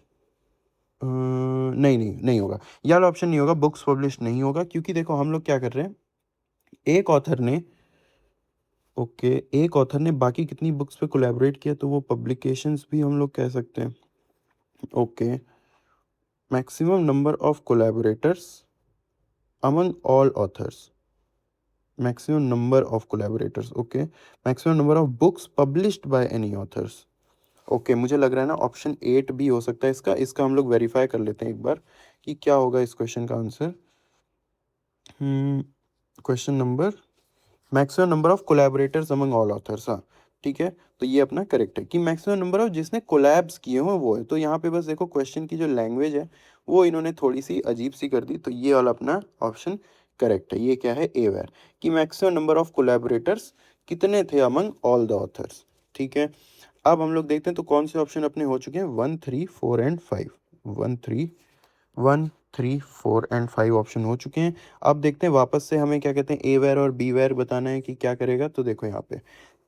नहीं नहीं नहीं होगा, ये वाला ऑप्शन नहीं होगा, बुक्स पब्लिश नहीं होगा। क्योंकि देखो हम लोग क्या कर रहे हैं, एक ऑथर ने, ओके, एक ऑथर ने बाकी कितनी बुक्स पे कोलैबोरेट किया, तो वो पब्लिकेशंस भी हम लोग कह सकते हैं। Okay, maximum number of collaborators among all authors, maximum number of collaborators, okay, maximum number of books published by any authors. Okay, मुझे लग रहा है ना ऑप्शन 8 भी हो सकता है इसका, इसका हम लोग वेरीफाई कर लेते हैं एक बार कि क्या होगा इस क्वेश्चन का answer. Question number, maximum number of collaborators among all authors, हाँ ठीक है, तो ये अपना करेक्ट है कि मैक्सिमम नंबर ऑफ जिसने कोलैब्स किए हो वो है। तो यहाँ पे बस देखो क्वेश्चन की जो लैंग्वेज है वो इन्होंने थोड़ी सी अजीब सी कर दी, तो ये वाला अपना ऑप्शन करेक्ट है। ये क्या है, ए वेयर, कि मैक्सिमम नंबर ऑफ कोलैबोरेटर्स कितने थे अमंग ऑल द ऑथर्स। ठीक है, अब हम लोग देखते हैं तो कौन से ऑप्शन अपने हो चुके हैं, 1, 3, 4 एंड 5, 1, 3, 4 एंड 5 ऑप्शन हो चुके हैं। अब देखते हैं वापस से हमें क्या कहते हैं, ए वेयर और बी वेयर बताना है कि क्या करेगा। तो देखो यहाँ पे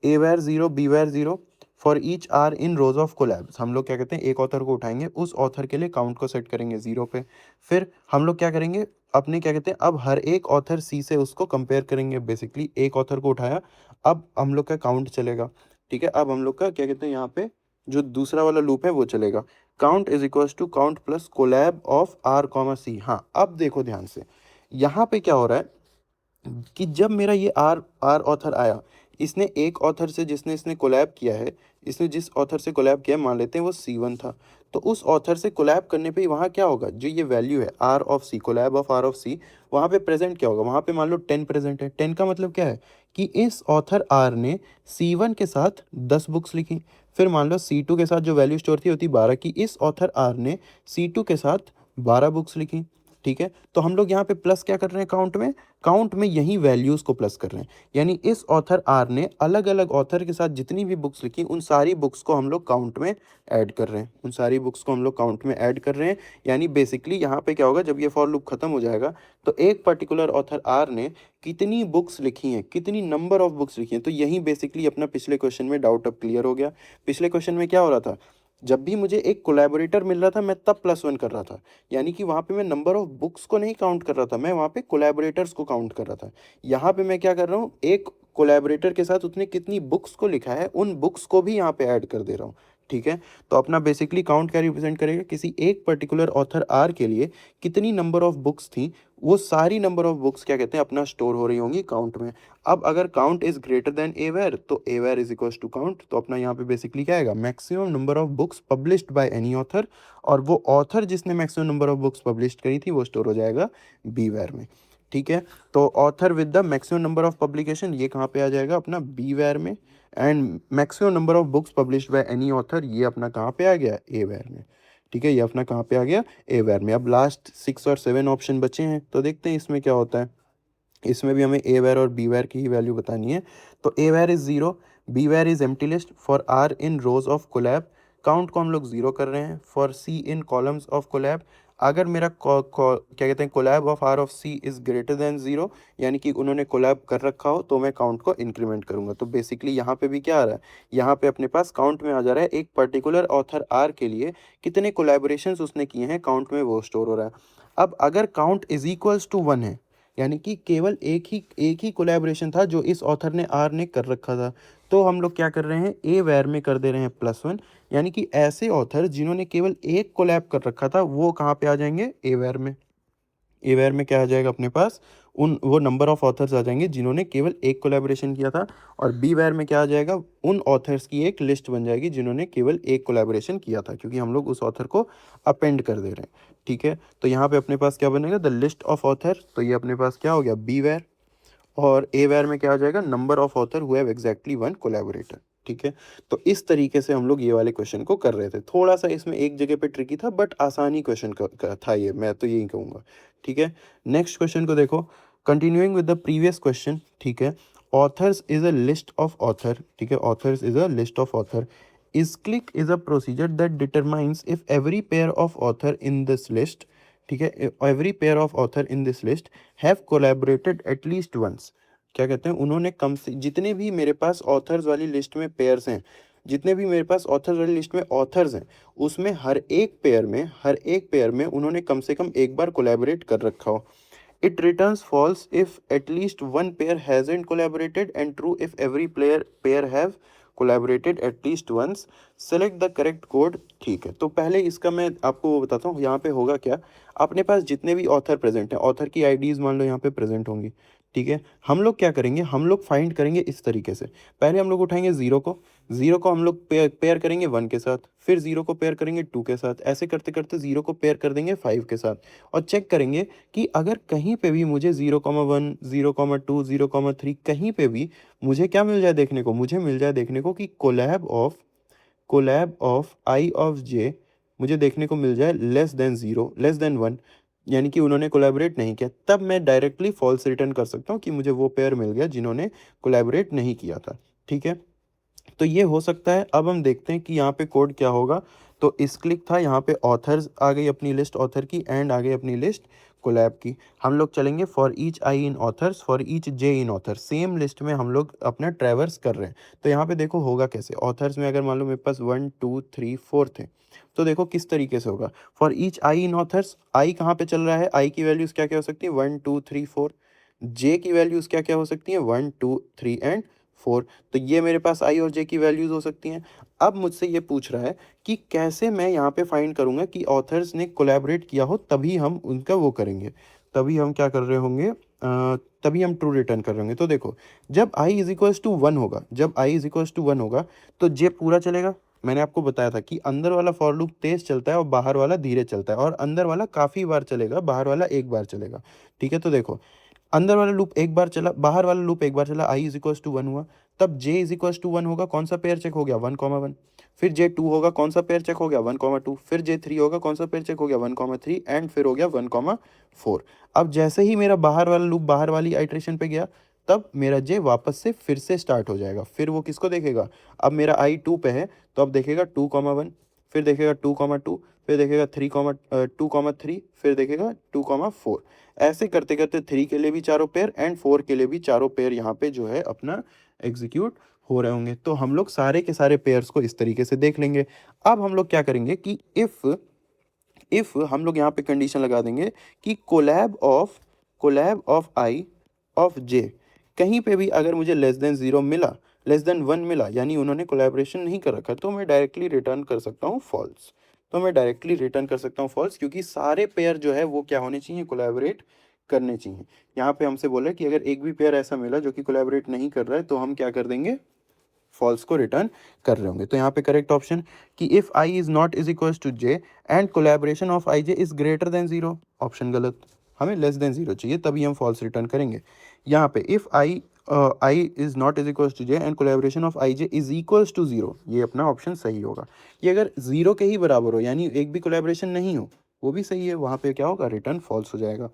a where 0, b where 0 for each r in rows of collabs. हम लोग क्या कहते हैं, एक ऑथर को उठाएंगे, उस ऑथर के लिए काउंट को सेट करेंगे 0 पे। फिर हम लोग क्या करेंगे, अपने क्या कहते हैं, अब हर एक ऑथर सी से उसको कंपेयर करेंगे। बेसिकली एक ऑथर को उठाया, अब हम लोग का काउंट चलेगा। ठीक है, अब हम लोग का क्या कहते हैं, यहाँ पे जो दूसरा वाला लूप है वो चलेगा, count is equals to count plus collab of r comma c. हाँ, अब देखो ध्यान से, यहाँ पे क्या हो रहा है कि जब मेरा ये आर आर ऑथर आया, इसने एक ऑथर से जिसने इसने कोलैब किया है, इसने जिस ऑथर से कोलैब किया है, मान लेते हैं वो C1 था, तो उस ऑथर से कोलैब करने पे वहाँ क्या होगा, जो ये वैल्यू है r of c, collab of r of c, वहाँ पे प्रेजेंट क्या होगा, वहाँ पे मान लो 10 प्रेजेंट है। 10 का मतलब क्या है कि इस ऑथर आर ने C1 के साथ 10 बुक्स लिखी। फिर मान लो C2 के साथ जो वैल्यू स्टोर थी होती 12 की, इस ऑथर आर ने C2 के साथ 12 बुक्स लिखी। ठीक है, तो हम लोग यहाँ पे प्लस क्या कर रहे हैं काउंट में यही वैल्यूज़ को प्लस कर रहे हैं। यानी इस ऑथर आर ने अलग अलग ऑथर के साथ जितनी भी बुक्स लिखी उन सारी बुक्स को हम लोग काउंट में ऐड कर रहे हैं, उन सारी बुक्स को हम लोग काउंट में ऐड कर रहे हैं। यानी बेसिकली यहाँ पे क्या होगा, जब ये फॉर लूप खत्म हो जाएगा तो एक पर्टिकुलर ऑथर आर ने कितनी बुक्स लिखी हैं, कितनी नंबर ऑफ बुक्स लिखी हैं। तो यही बेसिकली अपना पिछले क्वेश्चन में डाउट अब क्लियर हो गया। पिछले क्वेश्चन में क्या हो रहा था, जब भी मुझे एक कोलैबोरेटर मिल रहा था मैं तब +1 कर रहा था। यानी कि वहाँ पे मैं नंबर ऑफ बुक्स को नहीं काउंट कर रहा था, मैं वहाँ पे कोलैबोरेटर्स को काउंट कर रहा था। यहाँ पे मैं क्या कर रहा हूँ, एक कोलैबोरेटर के साथ उसने कितनी बुक्स को लिखा है उन बुक्स को भी यहाँ पे ऐड कर दे रहा हूँ। ठीक है, तो अपना बेसिकली काउंट क्या रिप्रेजेंट करेगा, किसी एक पर्टिकुलर ऑथर आर के लिए कितनी नंबर ऑफ बुक्स थी, वो सारी नंबर ऑफ बुक्स क्या कहते हैं अपना स्टोर हो रही होंगी काउंट में। अब अगर count is greater than a where तो a where is equals to count. तो अपना यहाँ पे बेसिकली क्या आएगा, maximum number of books published by any author, और वो ऑथर जिसने maximum number of books publish करी थी वो स्टोर हो जाएगा बी वेर में। ठीक है, तो author with the maximum number of publication ये कहाँ पे आ जाएगा अपना बी वेर में, and maximum number of books published by any author ये अपना कहाँ पे आ गया ए वेर में। ठीक है, ये अपना कहाँ पे आ गया ए वेर में। अब लास्ट 6 और 7 ऑप्शन बचे हैं, तो देखते हैं इसमें क्या होता है। इसमें भी हमें ए वेर और बी वेर की ही वैल्यू बतानी है। तो a where is 0, b where is empty list, for are in rows of collab count को हम लोग 0 कर रहे हैं, for C in columns of collab अगर मेरा क्या कहते हैं collab of r of c is greater than 0, यानी कि उन्होंने कोलैब कर रखा हो तो मैं काउंट को इंक्रीमेंट करूंगा। तो बेसिकली यहाँ पे भी क्या आ रहा है, यहाँ पे अपने पास काउंट में आ जा रहा है एक पर्टिकुलर ऑथर आर के लिए कितने कोलैबोरेशंस उसने किए हैं काउंट में वो स्टोर हो रहा है। अब अगर काउंट इज इक्वल्स टू 1 है, यानी कि केवल एक ही कोलैबोरेशन था जो इस ऑथर ने आर ने कर रखा था, तो हम लोग क्या कर रहे हैं ए वेर में कर दे रहे हैं +1। यानी कि ऐसे ऑथर जिन्होंने केवल एक कोलैब कर रखा था वो कहाँ पे आ जाएंगे ए वेर में। ए वेर में क्या आ जाएगा अपने पास, उन वो नंबर ऑफ ऑथर्स आ जाएंगे जिन्होंने केवल एक कोलैबोरेशन किया था, और बी वेर में क्या आ जाएगा, उन ऑथर्स की एक लिस्ट बन जाएगी जिन्होंने केवल एक कोलैबोरेशन किया था, क्योंकि हम लोग उस ऑथर को अपेंड कर दे रहे हैं। ठीक है, तो यहाँ पे अपने पास क्या बनेगा, द लिस्ट ऑफ ऑथर, तो ये अपने पास क्या हो गया बी वेर, और ए वेर में क्या आ जाएगा number of author who have exactly 1 collaborator. ठीक है, तो इस तरीके से हम लोग ये वाले क्वेश्चन को कर रहे थे। थोड़ा सा इसमें एक जगह पे ट्रिकी था बट आसानी क्वेश्चन का था ये, मैं तो यही कहूँगा। ठीक है, नेक्स्ट क्वेश्चन को देखो, continuing with the previous question. ठीक है, authors is a list of author, ठीक है, authors is a list of author, is clique is a procedure that determines if every pair of author in this list, ठीक है, every pair of author in this list have collaborated at least once. क्या कहते हैं, उन्होंने कम से जितने भी मेरे पास ऑथर्स वाली लिस्ट में पेयर्स हैं, जितने भी मेरे पास ऑथर्स वाली लिस्ट में ऑथर्स हैं, उसमें हर एक पेयर में उन्होंने कम से कम एक बार कोलैबोरेट कर रखा हो। It returns false if at least one pair hasn't collaborated and true if every pair have collaborated at least once. Select the correct code. ठीक है, तो पहले इसका मैं आपको वो बताता हूँ यहाँ पे होगा क्या, अपने पास जितने भी ऑथर प्रेजेंट हैं, ऑथर की आईडीज़ मान लो यहाँ पे प्रेजेंट होंगी। ठीक है, हम लोग क्या करेंगे, हम लोग फाइंड करेंगे इस तरीके से, पहले हम लोग उठाएंगे ज़ीरो को हम लोग पेयर करेंगे 1 के साथ, फिर ज़ीरो को पेयर करेंगे 2 के साथ, ऐसे करते करते ज़ीरो को पेयर कर देंगे 5 के साथ, और चेक करेंगे कि अगर कहीं पे भी मुझे 0,1 0,2 0,3 कहीं पे भी मुझे क्या मिल जाए देखने को, मुझे मिल जाए देखने को कि कोलैब ऑफ आई ऑफ जे मुझे देखने को मिल जाए लेस देन 1, यानी कि उन्होंने कोलैबोरेट नहीं किया, तब मैं डायरेक्टली फॉल्स रिटर्न कर सकता हूँ कि मुझे वो पेयर मिल गया जिन्होंने कोलैबोरेट नहीं किया था। ठीक है, तो ये हो सकता है। अब हम देखते हैं कि यहाँ पे कोड क्या होगा। तो इस क्लिक था, यहाँ पे ऑथर्स आ गई अपनी लिस्ट ऑथर की, एंड आ गई अपनी लिस्ट कोलैब की। हम लोग चलेंगे for each I in authors, for each J in author, same list में हम लोग अपना ट्रैवर्स कर रहे हैं। तो यहाँ पे देखो होगा कैसे, ऑथर्स में अगर मान लो मेरे पास 1 2 3 4 थे, तो देखो किस तरीके से होगा। For each I in authors, i कहाँ पे चल रहा है, आई की वैल्यूज़ क्या क्या हो सकती है 1 2 3 4, जे की वैल्यूज़ क्या क्या हो सकती हैं 1 2 3 एंड 4। तो ये मेरे पास आई और जे की वैल्यूज़ हो सकती हैं। अब मुझसे ये पूछ रहा है कि कैसे मैं यहाँ पे फाइंड करूँगा कि ऑथर्स ने कोलैबोरेट किया हो, तभी हम उनका वो करेंगे, तभी हम क्या कर रहे होंगे, तभी हम ट्रू रिटर्न कर रहे होंगे। तो देखो, जब आई इज इक्वल्स टू 1 होगा, जब आई इज इक्वल्स टू 1 होगा तो जे पूरा चलेगा। मैंने आपको बताया था कि अंदर वाला फॉर लूप तेज चलता है और बाहर वाला धीरे चलता है, और अंदर वाला काफ़ी बार चलेगा, बाहर वाला एक बार चलेगा। ठीक है, तो देखो अंदर वाला लूप एक बार चला, बाहर वाला लूप एक बार चला, आई इज इक्वल्स टू 1 हुआ, तब जे इज इक्वल्स टू 1 होगा, कौन सा पेयर चेक हो गया 1,1। फिर J2 होगा, कौन सा पेयर चेक हो गया 1,2, फिर J3 होगा, कौन सा पेयर चेक हो गया 1,3 एंड फिर हो गया 1,4। अब जैसे ही मेरा बाहर वाला लूप बाहर वाली आइट्रेशन पे गया तब मेरा J वापस से फिर से स्टार्ट हो जाएगा। फिर वो किसको देखेगा, अब मेरा I 2 पे है तो अब देखेगा 2,1, फिर देखेगा 2,2, फिर देखेगा 2,3, फिर देखेगा 2,4। ऐसे करते करते 3 के लिए भी चारों पेयर एंड 4 के लिए भी चारों पेयर यहाँ पे जो है अपना एग्जीक्यूट हो रहे होंगे। तो हम लोग सारे के सारे पेयर्स को इस तरीके से देख लेंगे। अब हम लोग क्या करेंगे कि इफ हम लोग यहाँ पे कंडीशन लगा देंगे कि कोलैब ऑफ आई ऑफ जे, कहीं पे भी अगर मुझे लेस देन 0 मिला, लेस देन 1 मिला, यानी उन्होंने कोलैबोरेशन नहीं कर रखा, तो मैं डायरेक्टली रिटर्न कर सकता हूँ फॉल्स। क्योंकि सारे पेयर जो है वो क्या होने चाहिए, कोलैबोरेट करने चाहिए। यहाँ पे हमसे बोला है कि अगर एक भी पेयर ऐसा मिला जो कि कोलैबोरेट नहीं कर रहा है तो हम क्या कर देंगे, फॉल्स को रिटर्न कर रहे होंगे। तो यहाँ पे करेक्ट ऑप्शन कि if I is not is equal to J and collaboration of I J is greater than 0, option गलत, हमें लेस देन 0 चाहिए तभी हम फॉल्स रिटर्न करेंगे। यहाँ पे if I is not is equal to J and collaboration of I J is equal to 0, ये अपना ऑप्शन सही होगा। ये अगर 0 के ही बराबर हो यानी एक भी कोलैबोरेशन नहीं हो वो भी सही है, वहाँ पे क्या होगा, रिटर्न फॉल्स हो जाएगा।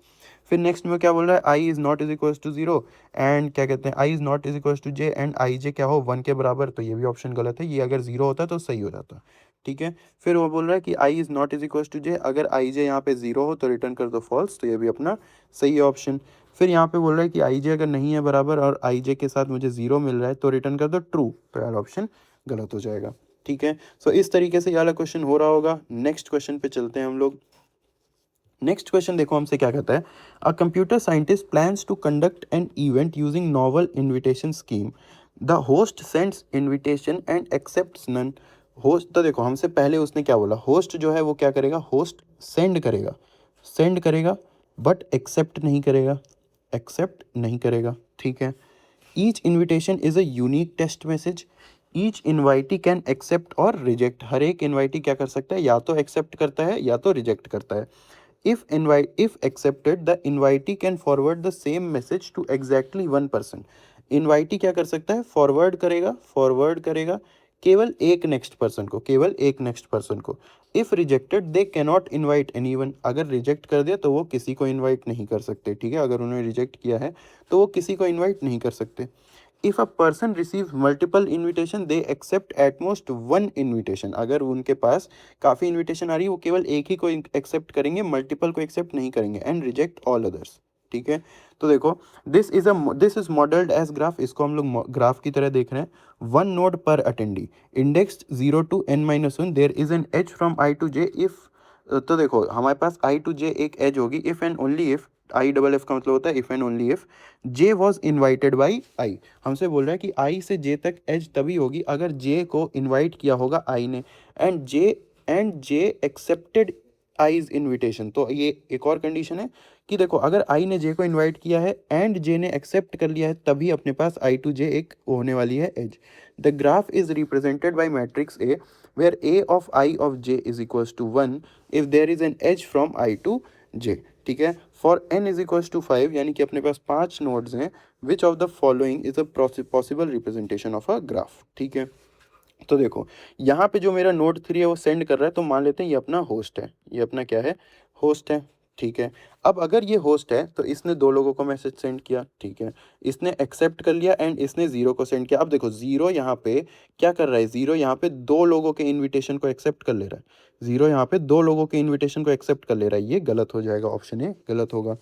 फिर नेक्स्ट में क्या बोल रहा है, i is not is equal to 0 and क्या कहते हैं, i is not is equal to J and i j क्या हो 1 के बराबर, तो ये भी ऑप्शन गलत है, ये अगर 0 होता तो सही हो जाता। ठीक है, फिर वो बोल रहा है कि i is not is equal to j, अगर आई जे यहाँ पे 0 हो तो रिटर्न कर दो फॉल्स, तो ये भी अपना सही है ऑप्शन। फिर यहाँ पे बोल रहा है कि आई जे अगर नहीं है बराबर और आई जे के साथ मुझे 0 मिल रहा है तो रिटर्न कर दो ट्रू, तो यार ऑप्शन गलत हो जाएगा। ठीक है, सो इस तरीके से ये वाला क्वेश्चन हो रहा होगा। नेक्स्ट क्वेश्चन पे चलते हैं हम लोग। नेक्स्ट क्वेश्चन देखो हमसे क्या कहता है, a computer scientist plans to conduct an event using novel invitation scheme, the host sends invitation and accepts none. Host, तो देखो हमसे पहले उसने क्या बोला, होस्ट जो है वो क्या करेगा, होस्ट सेंड करेगा बट एक्सेप्ट नहीं करेगा। ठीक है, each invitation is a unique test message, each invitee can accept और रिजेक्ट, हर एक इन्वाइटी क्या कर सकता है, या तो एक्सेप्ट करता है या तो रिजेक्ट करता है। If accepted, the invitee can forward the same message to exactly one person. Invitee क्या कर सकता है, फॉरवर्ड करेगा केवल एक नेक्स्ट पर्सन को। If rejected they cannot invite anyone, अगर रिजेक्ट कर दिया तो वो किसी को इनवाइट नहीं कर सकते। ठीक है, अगर उन्होंने रिजेक्ट किया है तो वो किसी को इनवाइट नहीं कर सकते। If a person receive multiple invitation they accept at most one invitation, अगर उनके पास काफ़ी इन्विटेशन आ रही है वो केवल एक ही को एक्सेप्ट करेंगे, मल्टीपल को एक्सेप्ट नहीं करेंगे, एंड रिजेक्ट ऑल अदर्स। ठीक है, तो देखो this is modelled as graph, इसको हम लोग ग्राफ की तरह देख रहे हैं। वन नोड पर attendee, index 0 to n-1, there is an edge from I to J if, तो देखो हमारे पास आई टू जे एक एज होगी if and only if, I double F का मतलब होता है if and only if J was invited by I. हमसे बोल रहा है कि आई से जे तक एज तभी होगी अगर जे को इन्वाइट किया होगा आई ने, and J accepted eyes invitation. तो ये एक और कंडीशन है कि देखो अगर आई ने जे को इन्वाइट किया है एंड जे ने एक्सेप्ट कर लिया है तभी अपने पास आई टू जे एक होने वाली है edge. The graph is represented by matrix A where a of I of j is equals to 1 if there is an edge from I to j। ठीक है, for n is equals to 5, यानी कि अपने पास 5 nodes हैं, विच of the following is a possible representation of a graph. ठीक है, तो देखो यहाँ पे जो मेरा नोड 3 है वो सेंड कर रहा है, तो मान लेते हैं ये अपना होस्ट है, ये अपना क्या है, होस्ट है। ठीक है, अब अगर ये होस्ट है तो इसने दो लोगों को मैसेज सेंड किया। ठीक है, इसने एक्सेप्ट कर लिया एंड इसने 0 को सेंड किया। अब देखो 0 यहाँ पे क्या कर रहा है, 0 यहाँ पे दो लोगों के इन्विटेशन को एक्सेप्ट कर ले रहा है, 0 यहाँ पे दो लोगों के इन्विटेशन को एक्सेप्ट कर ले रहा है, ये गलत हो जाएगा, ऑप्शन ए गलत होगा।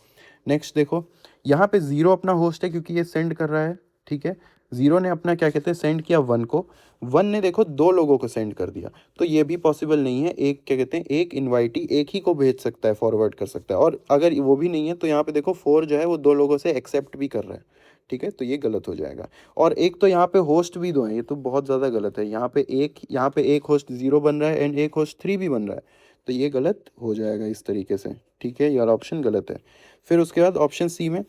नेक्स्ट देखो यहाँ पे 0 अपना होस्ट है क्योंकि ये सेंड कर रहा है। ठीक है, 0 ने अपना क्या कहते हैं सेंड किया 1 को, 1 ने देखो दो लोगों को सेंड कर दिया, तो ये भी पॉसिबल नहीं है। एक क्या कहते हैं, एक इन्वाइटी एक ही को भेज सकता है, फॉरवर्ड कर सकता है, और अगर वो भी नहीं है तो यहाँ पे देखो 4 जो है वो दो लोगों से एक्सेप्ट भी कर रहा है। ठीक है, तो ये गलत हो जाएगा। और एक तो यहाँ पे होस्ट भी दो है, ये तो बहुत ज़्यादा गलत है। यहाँ पे एक होस्ट 0 बन रहा है एंड एक होस्ट 3 भी बन रहा है, तो ये गलत हो जाएगा इस तरीके से। ठीक है, यार ऑप्शन गलत है। फिर उसके बाद ऑप्शन सी में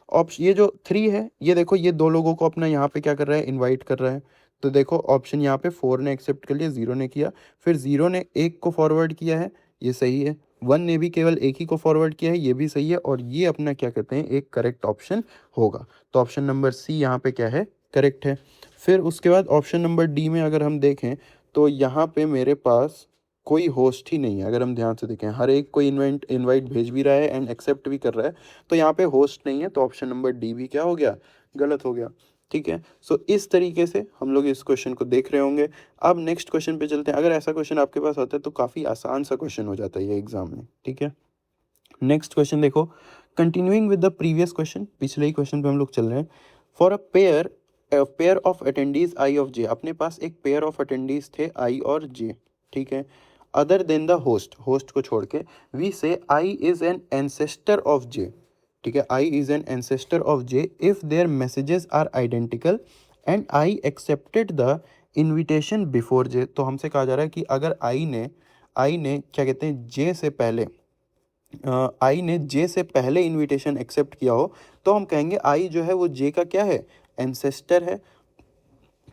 ऑप्शन ये जो 3 है, ये देखो ये दो लोगों को अपना यहाँ पे क्या कर रहा है, इनवाइट कर रहा है। तो देखो ऑप्शन यहाँ पे 4 ने एक्सेप्ट कर लिया, 0 ने किया, फिर 0 ने एक को फॉरवर्ड किया है, ये सही है। 1 ने भी केवल एक ही को फॉरवर्ड किया है, ये भी सही है, और ये अपना क्या कहते हैं एक करेक्ट ऑप्शन होगा। तो ऑप्शन नंबर सी यहाँ पे क्या है, करेक्ट है। फिर उसके बाद ऑप्शन नंबर डी में अगर हम देखें तो यहाँ पे मेरे पास कोई होस्ट ही नहीं है। अगर हम ध्यान से देखें, हर एक कोई इनवाइट भेज भी रहा है एंड एक्सेप्ट भी कर रहा है, तो यहाँ पे होस्ट नहीं है, तो ऑप्शन नंबर डी भी क्या हो गया, गलत हो गया। ठीक है, सो इस तरीके से हम लोग इस क्वेश्चन को देख रहे होंगे। अब नेक्स्ट क्वेश्चन पे चलते हैं। अगर ऐसा क्वेश्चन आपके पास आता है तो काफ़ी आसान सा क्वेश्चन हो जाता है ये एग्जाम में। ठीक है, नेक्स्ट क्वेश्चन देखो, continuing with the previous question, पिछले ही क्वेश्चन पे हम लोग चल रहे हैं। For pair of attendees i of j, अपने पास एक पेयर ऑफ अटेंडीज थे आई और जे। ठीक है, other than the host, host को छोड़ के we say i is an ancestor of j. ठीक है, i is an ancestor of j if their messages are identical and i accepted the invitation before j. तो हमसे कहा जा रहा है कि अगर आई ने क्या कहते हैं, जे से पहले आई ने जे से पहले इनविटेशन एक्सेप्ट किया हो, तो हम कहेंगे आई जो है वो जे का क्या है, एंसेस्टर है।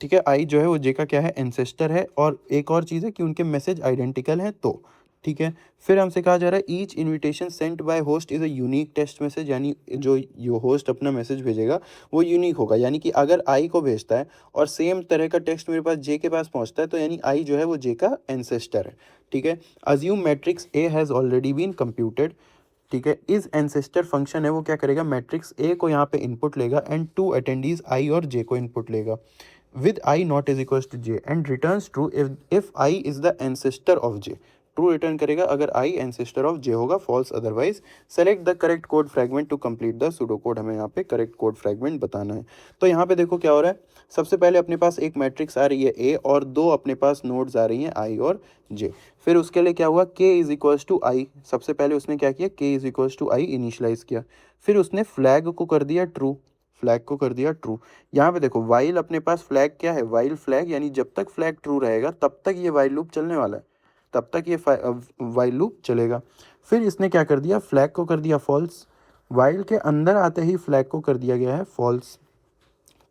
ठीक है, आई जो है वो जे का क्या है, एंसेस्टर है। और एक और चीज़ है कि उनके मैसेज आइडेंटिकल हैं तो। ठीक है, फिर हमसे कहा जा रहा है each invitation sent by host is a unique text message, यानी जो होस्ट अपना मैसेज भेजेगा वो यूनिक होगा। यानी कि अगर आई को भेजता है और सेम तरह का टेक्स्ट मेरे पास जे के पास पहुंचता है, तो यानी आई जो है वो जे का एंसेस्टर है। ठीक है, assume matrix A has already been computed. ठीक है, इस एंसेस्टर फंक्शन है वो क्या करेगा, मैट्रिक्स ए को यहाँ पे इनपुट लेगा एंड टू अटेंडीज आई और जे को इनपुट लेगा with I not is equals to j and returns true if I is the ancestor of j। True return करेगा अगर I ancestor of j होगा, false otherwise. Select the correct code fragment to complete the pseudo code, हमें यहाँ पे correct code fragment बताना है। तो यहाँ पे देखो क्या हो रहा है, सबसे पहले अपने पास एक मैट्रिक्स आ रही है a और दो अपने पास नोड्स आ रही हैं I और j। फिर उसके लिए क्या हुआ, k is equals to I, सबसे पहले उसने क्या किया, k is equals to I initialize किया। फिर उसने फ्लैग को कर दिया ट्रू, फ्लैग को कर दिया ट्रू। यहाँ पे देखो वाइल अपने पास फ्लैग क्या है, वाइल फ्लैग, यानी जब तक फ्लैग ट्रू रहेगा तब तक ये वाइल लूप चलने वाला है, तब तक ये वाइल लूप चलेगा। फिर इसने क्या कर दिया, फ्लैग को कर दिया फॉल्स, वाइल के अंदर आते ही फ्लैग को कर दिया गया है फॉल्स।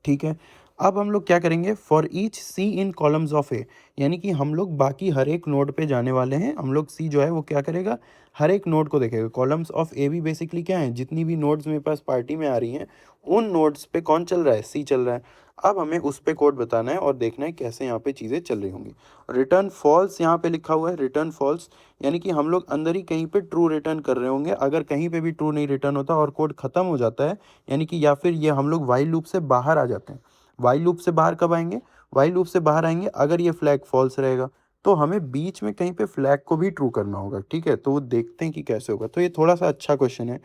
ठीक है, अब हम लोग क्या करेंगे, for each C in columns of a, यानी कि हम लोग बाकी हर एक नोड पे जाने वाले हैं। हम लोग सी जो है वो क्या करेगा, हर एक नोड को देखेगा। कॉलम्स ऑफ ए भी बेसिकली क्या है, जितनी भी नोड्स मेरे पास पार्टी में आ रही हैं उन नोड्स पे कौन चल रहा है, सी चल रहा है। अब हमें उस पे कोड बताना है और देखना है कैसे यहाँ पे चीज़ें चल रही होंगी। रिटर्न फॉल्स यहाँ पे लिखा हुआ है, रिटर्न फॉल्स, यानी कि हम लोग अंदर ही कहीं पे ट्रू रिटर्न कर रहे होंगे। अगर कहीं पे भी ट्रू नहीं रिटर्न होता और कोड खत्म हो जाता है, यानी कि या फिर ये हम लोग वाइल लूप से बाहर आ जाते हैं। वाइल लूप से बाहर कब आएंगे, वाइल लूप से बाहर आएंगे अगर ये फ्लैग फॉल्स रहेगा, तो हमें बीच में कहीं पे फ्लैग को भी ट्रू करना होगा। ठीक है, तो वो देखते हैं कि कैसे होगा। तो ये थोड़ा सा अच्छा क्वेश्चन है।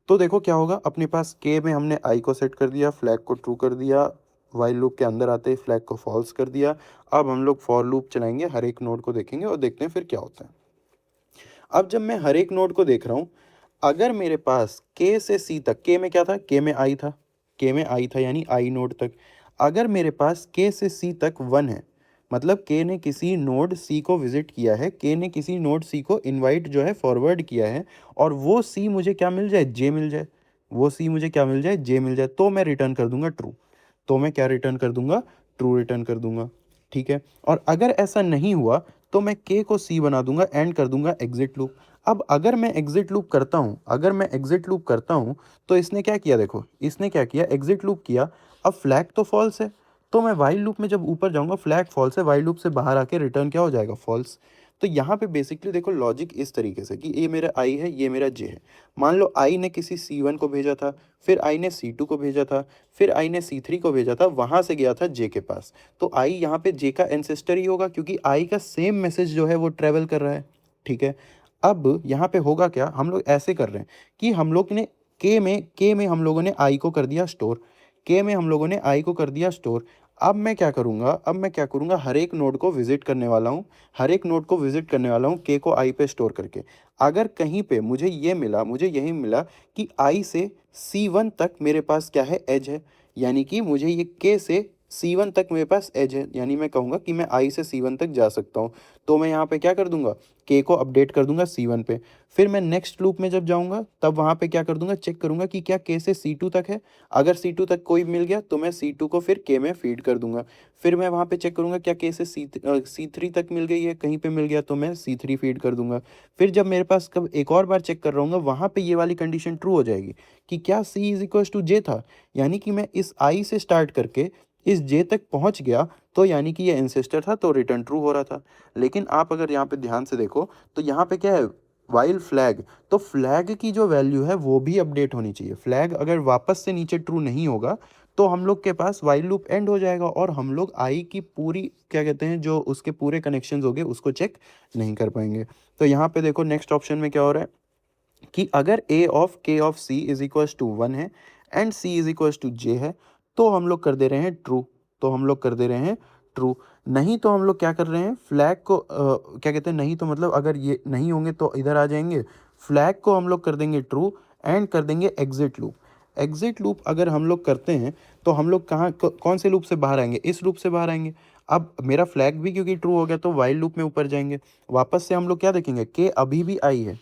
तो देखो क्या होगा, अपने पास के में हमने आई को सेट कर दिया, फ्लैग को ट्रू कर दिया, वाइल लूप के अंदर आते ही फ्लैग को फॉल्स कर दिया। अब हम लोग फॉर लूप चलाएंगे, हर एक नोड को देखेंगे और देखते हैं फिर क्या होता है। अब जब मैं हर एक नोड को देख रहा हूँ, अगर मेरे पास के से सी तक, के में क्या था, के में आई था, के में आई था यानी आई नोड तक। अगर मेरे पास के से सी तक 1 है, मतलब के ने किसी नोड सी को विजिट किया है, के ने किसी नोड सी को इनवाइट जो है फॉरवर्ड किया है, और वो सी मुझे क्या मिल जाए, जे मिल जाए, वो सी मुझे क्या मिल जाए, जे मिल जाए, तो मैं रिटर्न कर दूंगा ट्रू। तो मैं क्या रिटर्न कर दूंगा, ट्रू रिटर्न कर दूंगा। ठीक है, और अगर ऐसा नहीं हुआ तो मैं के को सी बना दूंगा एंड कर दूंगा एग्जिट लूप। अब अगर मैं एग्जिट लूप करता हूं, अगर मैं एग्जिट लूप करता हूं, तो इसने क्या किया, देखो इसने क्या किया, एग्जिट लूप किया। अब फ्लैग तो फॉल्स है, तो मैं वाइल लूप में जब ऊपर जाऊंगा, फ्लैग फॉल्स है, वाइल लूप से बाहर आके रिटर्न क्या हो जाएगा, फॉल्स। तो यहाँ पे बेसिकली देखो लॉजिक इस तरीके से कि ये मेरा आई है, ये मेरा जे है। मान लो आई ने किसी C1 को भेजा था, फिर आई ने C2 को भेजा था, फिर आई ने C3 को भेजा था, वहां से गया था जे के पास। तो आई यहाँ पे जे का एंसेस्टर ही होगा, क्योंकि आई का सेम मैसेज जो है वो ट्रेवल कर रहा है। ठीक है, अब यहाँ पे होगा क्या, हम लोग ऐसे कर रहे हैं कि हम लोग ने के में हम लोगों ने आई को कर दिया स्टोर, के में हम लोगों ने आई को कर दिया स्टोर। अब मैं क्या करूँगा, अब मैं क्या करूँगा, हर एक नोड को विजिट करने वाला हूँ, हर एक नोड को विजिट करने वाला हूँ के को आई पे स्टोर करके। अगर कहीं पे मुझे ये मिला, मुझे यही मिला कि आई से C1 तक मेरे पास क्या है, एज है, यानी कि मुझे ये के से C1 तक मेरे पास एज है, यानी मैं कहूँगा कि मैं आई से C1 तक जा सकता हूँ। तो मैं यहाँ पे क्या कर दूंगा, के को अपडेट कर दूंगा C1 पे। फिर मैं नेक्स्ट लूप में जब जाऊँगा तब वहाँ पे क्या कर दूंगा, चेक करूँगा कि क्या के से C2 तक है। अगर C2 तक कोई मिल गया तो मैं C2 को फिर के में फीड कर दूंगा। फिर मैं वहाँ पे चेक करूँगा क्या के से C3 तक मिल गई है, कहीं पे मिल गया तो मैं C3 फीड कर दूंगा। फिर जब मेरे पास कब एक और बार चेक कर रहा हूँ, वहाँ पे ये वाली कंडीशन ट्रू हो जाएगी कि क्या C इज इक्वल टू जे था, यानी कि मैं इस आई से स्टार्ट करके इस जे तक पहुंच गया तो यानी कि ये एंसेस्टर था, तो रिटर्न ट्रू हो रहा था। लेकिन आप अगर यहाँ पे ध्यान से देखो तो यहाँ पे क्या है, वाइल फ्लैग, तो फ्लैग की जो वैल्यू है वो भी अपडेट होनी चाहिए। फ्लैग अगर वापस से नीचे ट्रू नहीं होगा तो हम लोग के पास वाइल लूप एंड हो जाएगा और हम लोग आई की पूरी क्या कहते हैं जो उसके पूरे कनेक्शंस हो गए उसको चेक नहीं कर पाएंगे। तो यहाँ पे देखो नेक्स्ट ऑप्शन में क्या हो रहा है कि अगर a of k of c is equals to 1 है and c is equals to j है तो हम लोग कर दे रहे हैं ट्रू। तो हम लोग कर दे रहे हैं ट्रू। नहीं तो हम लोग क्या कर रहे हैं, फ्लैग को क्या कहते हैं, नहीं तो मतलब अगर ये नहीं होंगे तो इधर आ जाएंगे, फ्लैग को हम लोग कर देंगे ट्रू एंड कर देंगे एग्जिट लूप। एग्जिट लूप अगर हम लोग करते हैं तो हम लोग कौन से लूप से बाहर आएंगे, इस लूप से बाहर आएंगे। अब मेरा फ्लैग भी क्योंकि ट्रू हो गया तो वाइल लूप में ऊपर जाएंगे। वापस से हम लोग क्या देखेंगे, के अभी भी आई है,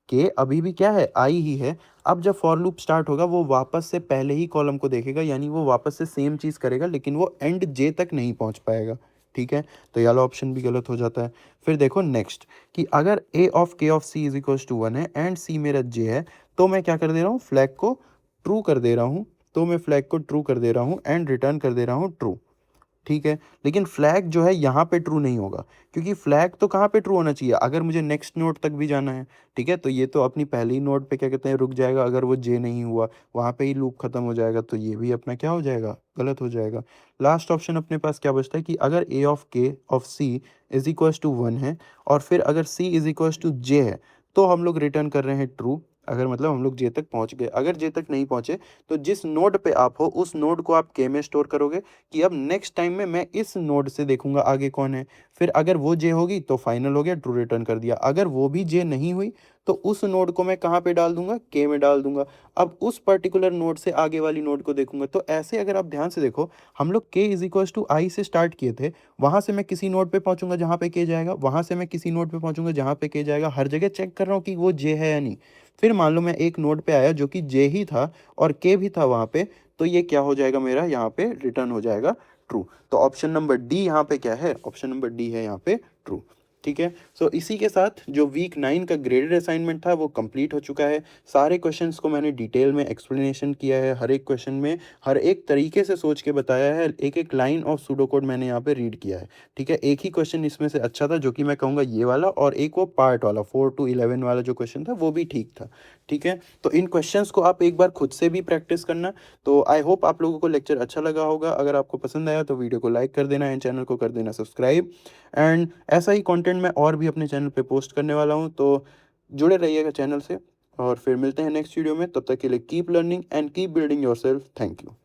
के अभी भी क्या है, आई ही है। अब जब फॉर लूप स्टार्ट होगा वो वापस से पहले ही कॉलम को देखेगा, यानी वो वापस से सेम चीज़ करेगा लेकिन वो एंड जे तक नहीं पहुंच पाएगा। ठीक है, तो ये वाला ऑप्शन भी गलत हो जाता है। फिर देखो नेक्स्ट कि अगर A of K of C is equals to 1 है एंड सी मेरा जे है तो मैं क्या कर दे रहा हूँ, फ्लैग को ट्रू कर दे रहा हूँ। तो मैं फ्लैग को ट्रू कर दे रहा हूँ एंड रिटर्न कर दे रहा हूँ ट्रू। ठीक है, लेकिन फ्लैग जो है यहाँ पे ट्रू नहीं होगा क्योंकि फ्लैग तो कहाँ पे ट्रू होना चाहिए, अगर मुझे नेक्स्ट नोड तक भी जाना है। ठीक है, तो ये तो अपनी पहली नोड पे क्या कहते हैं रुक जाएगा, अगर वो जे नहीं हुआ वहाँ पे ही लूप खत्म हो जाएगा, तो ये भी अपना क्या हो जाएगा, गलत हो जाएगा। लास्ट ऑप्शन अपने पास क्या बचता है कि अगर A of K of C is equals to 1 है और फिर अगर C is equals to J है तो हम लोग रिटर्न कर रहे हैं ट्रू। अगर मतलब हम लोग जे तक पहुंच गए, अगर जे तक नहीं पहुंचे तो जिस नोड पे आप हो उस नोड को आप के में स्टोर करोगे कि अब नेक्स्ट टाइम में मैं इस नोड से देखूंगा आगे कौन है। फिर अगर वो जे होगी तो फाइनल हो गया, ट्रू रिटर्न कर दिया। अगर वो भी जे नहीं हुई तो उस नोड को मैं कहाँ पे डाल दूंगा, के में डाल दूंगा। अब उस पर्टिकुलर नोड से आगे वाली नोड को देखूंगा। तो ऐसे अगर आप ध्यान से देखो, हम लोग के इज इक्वल्स टू आई से स्टार्ट किए थे, वहां से मैं किसी नोड पे पहुंचूंगा जहां पे के जाएगा, वहां से मैं किसी नोड पे पहुंचूंगा जहां पे के जाएगा, हर जगह चेक कर रहा हूँ कि वो जे है या नहीं। फिर मान लो मैं एक नोड पे आया जो कि जे ही था और के भी था वहां पे, तो ये क्या हो जाएगा, मेरा यहाँ पे रिटर्न हो जाएगा ट्रू। तो ऑप्शन नंबर डी यहाँ पे क्या है, ऑप्शन नंबर डी है यहाँ पे ट्रू। ठीक है, सो इसी के साथ जो वीक 9 का ग्रेडेड असाइनमेंट था वो कंप्लीट हो चुका है। सारे क्वेश्चंस को मैंने डिटेल में एक्सप्लेनेशन किया है, हर एक क्वेश्चन में हर एक तरीके से सोच के बताया है, एक एक लाइन ऑफ सूडो कोड मैंने यहाँ पे रीड किया है। ठीक है, एक ही क्वेश्चन इसमें से अच्छा था जो कि मैं कहूँगा ये वाला, और एक वो पार्ट वाला 4 to 11 वाला जो क्वेश्चन था वो भी ठीक था। ठीक है, तो इन क्वेश्चंस को आप एक बार खुद से भी प्रैक्टिस करना। तो आई होप आप लोगों को लेक्चर अच्छा लगा होगा। अगर आपको पसंद आया तो वीडियो को लाइक कर देना एंड चैनल को कर देना सब्सक्राइब। एंड ऐसा ही कंटेंट मैं और भी अपने चैनल पे पोस्ट करने वाला हूँ, तो जुड़े रहिएगा चैनल से। और फिर मिलते हैं नेक्स्ट वीडियो में, तब तक के लिए keep learning and keep building yourself. Thank you.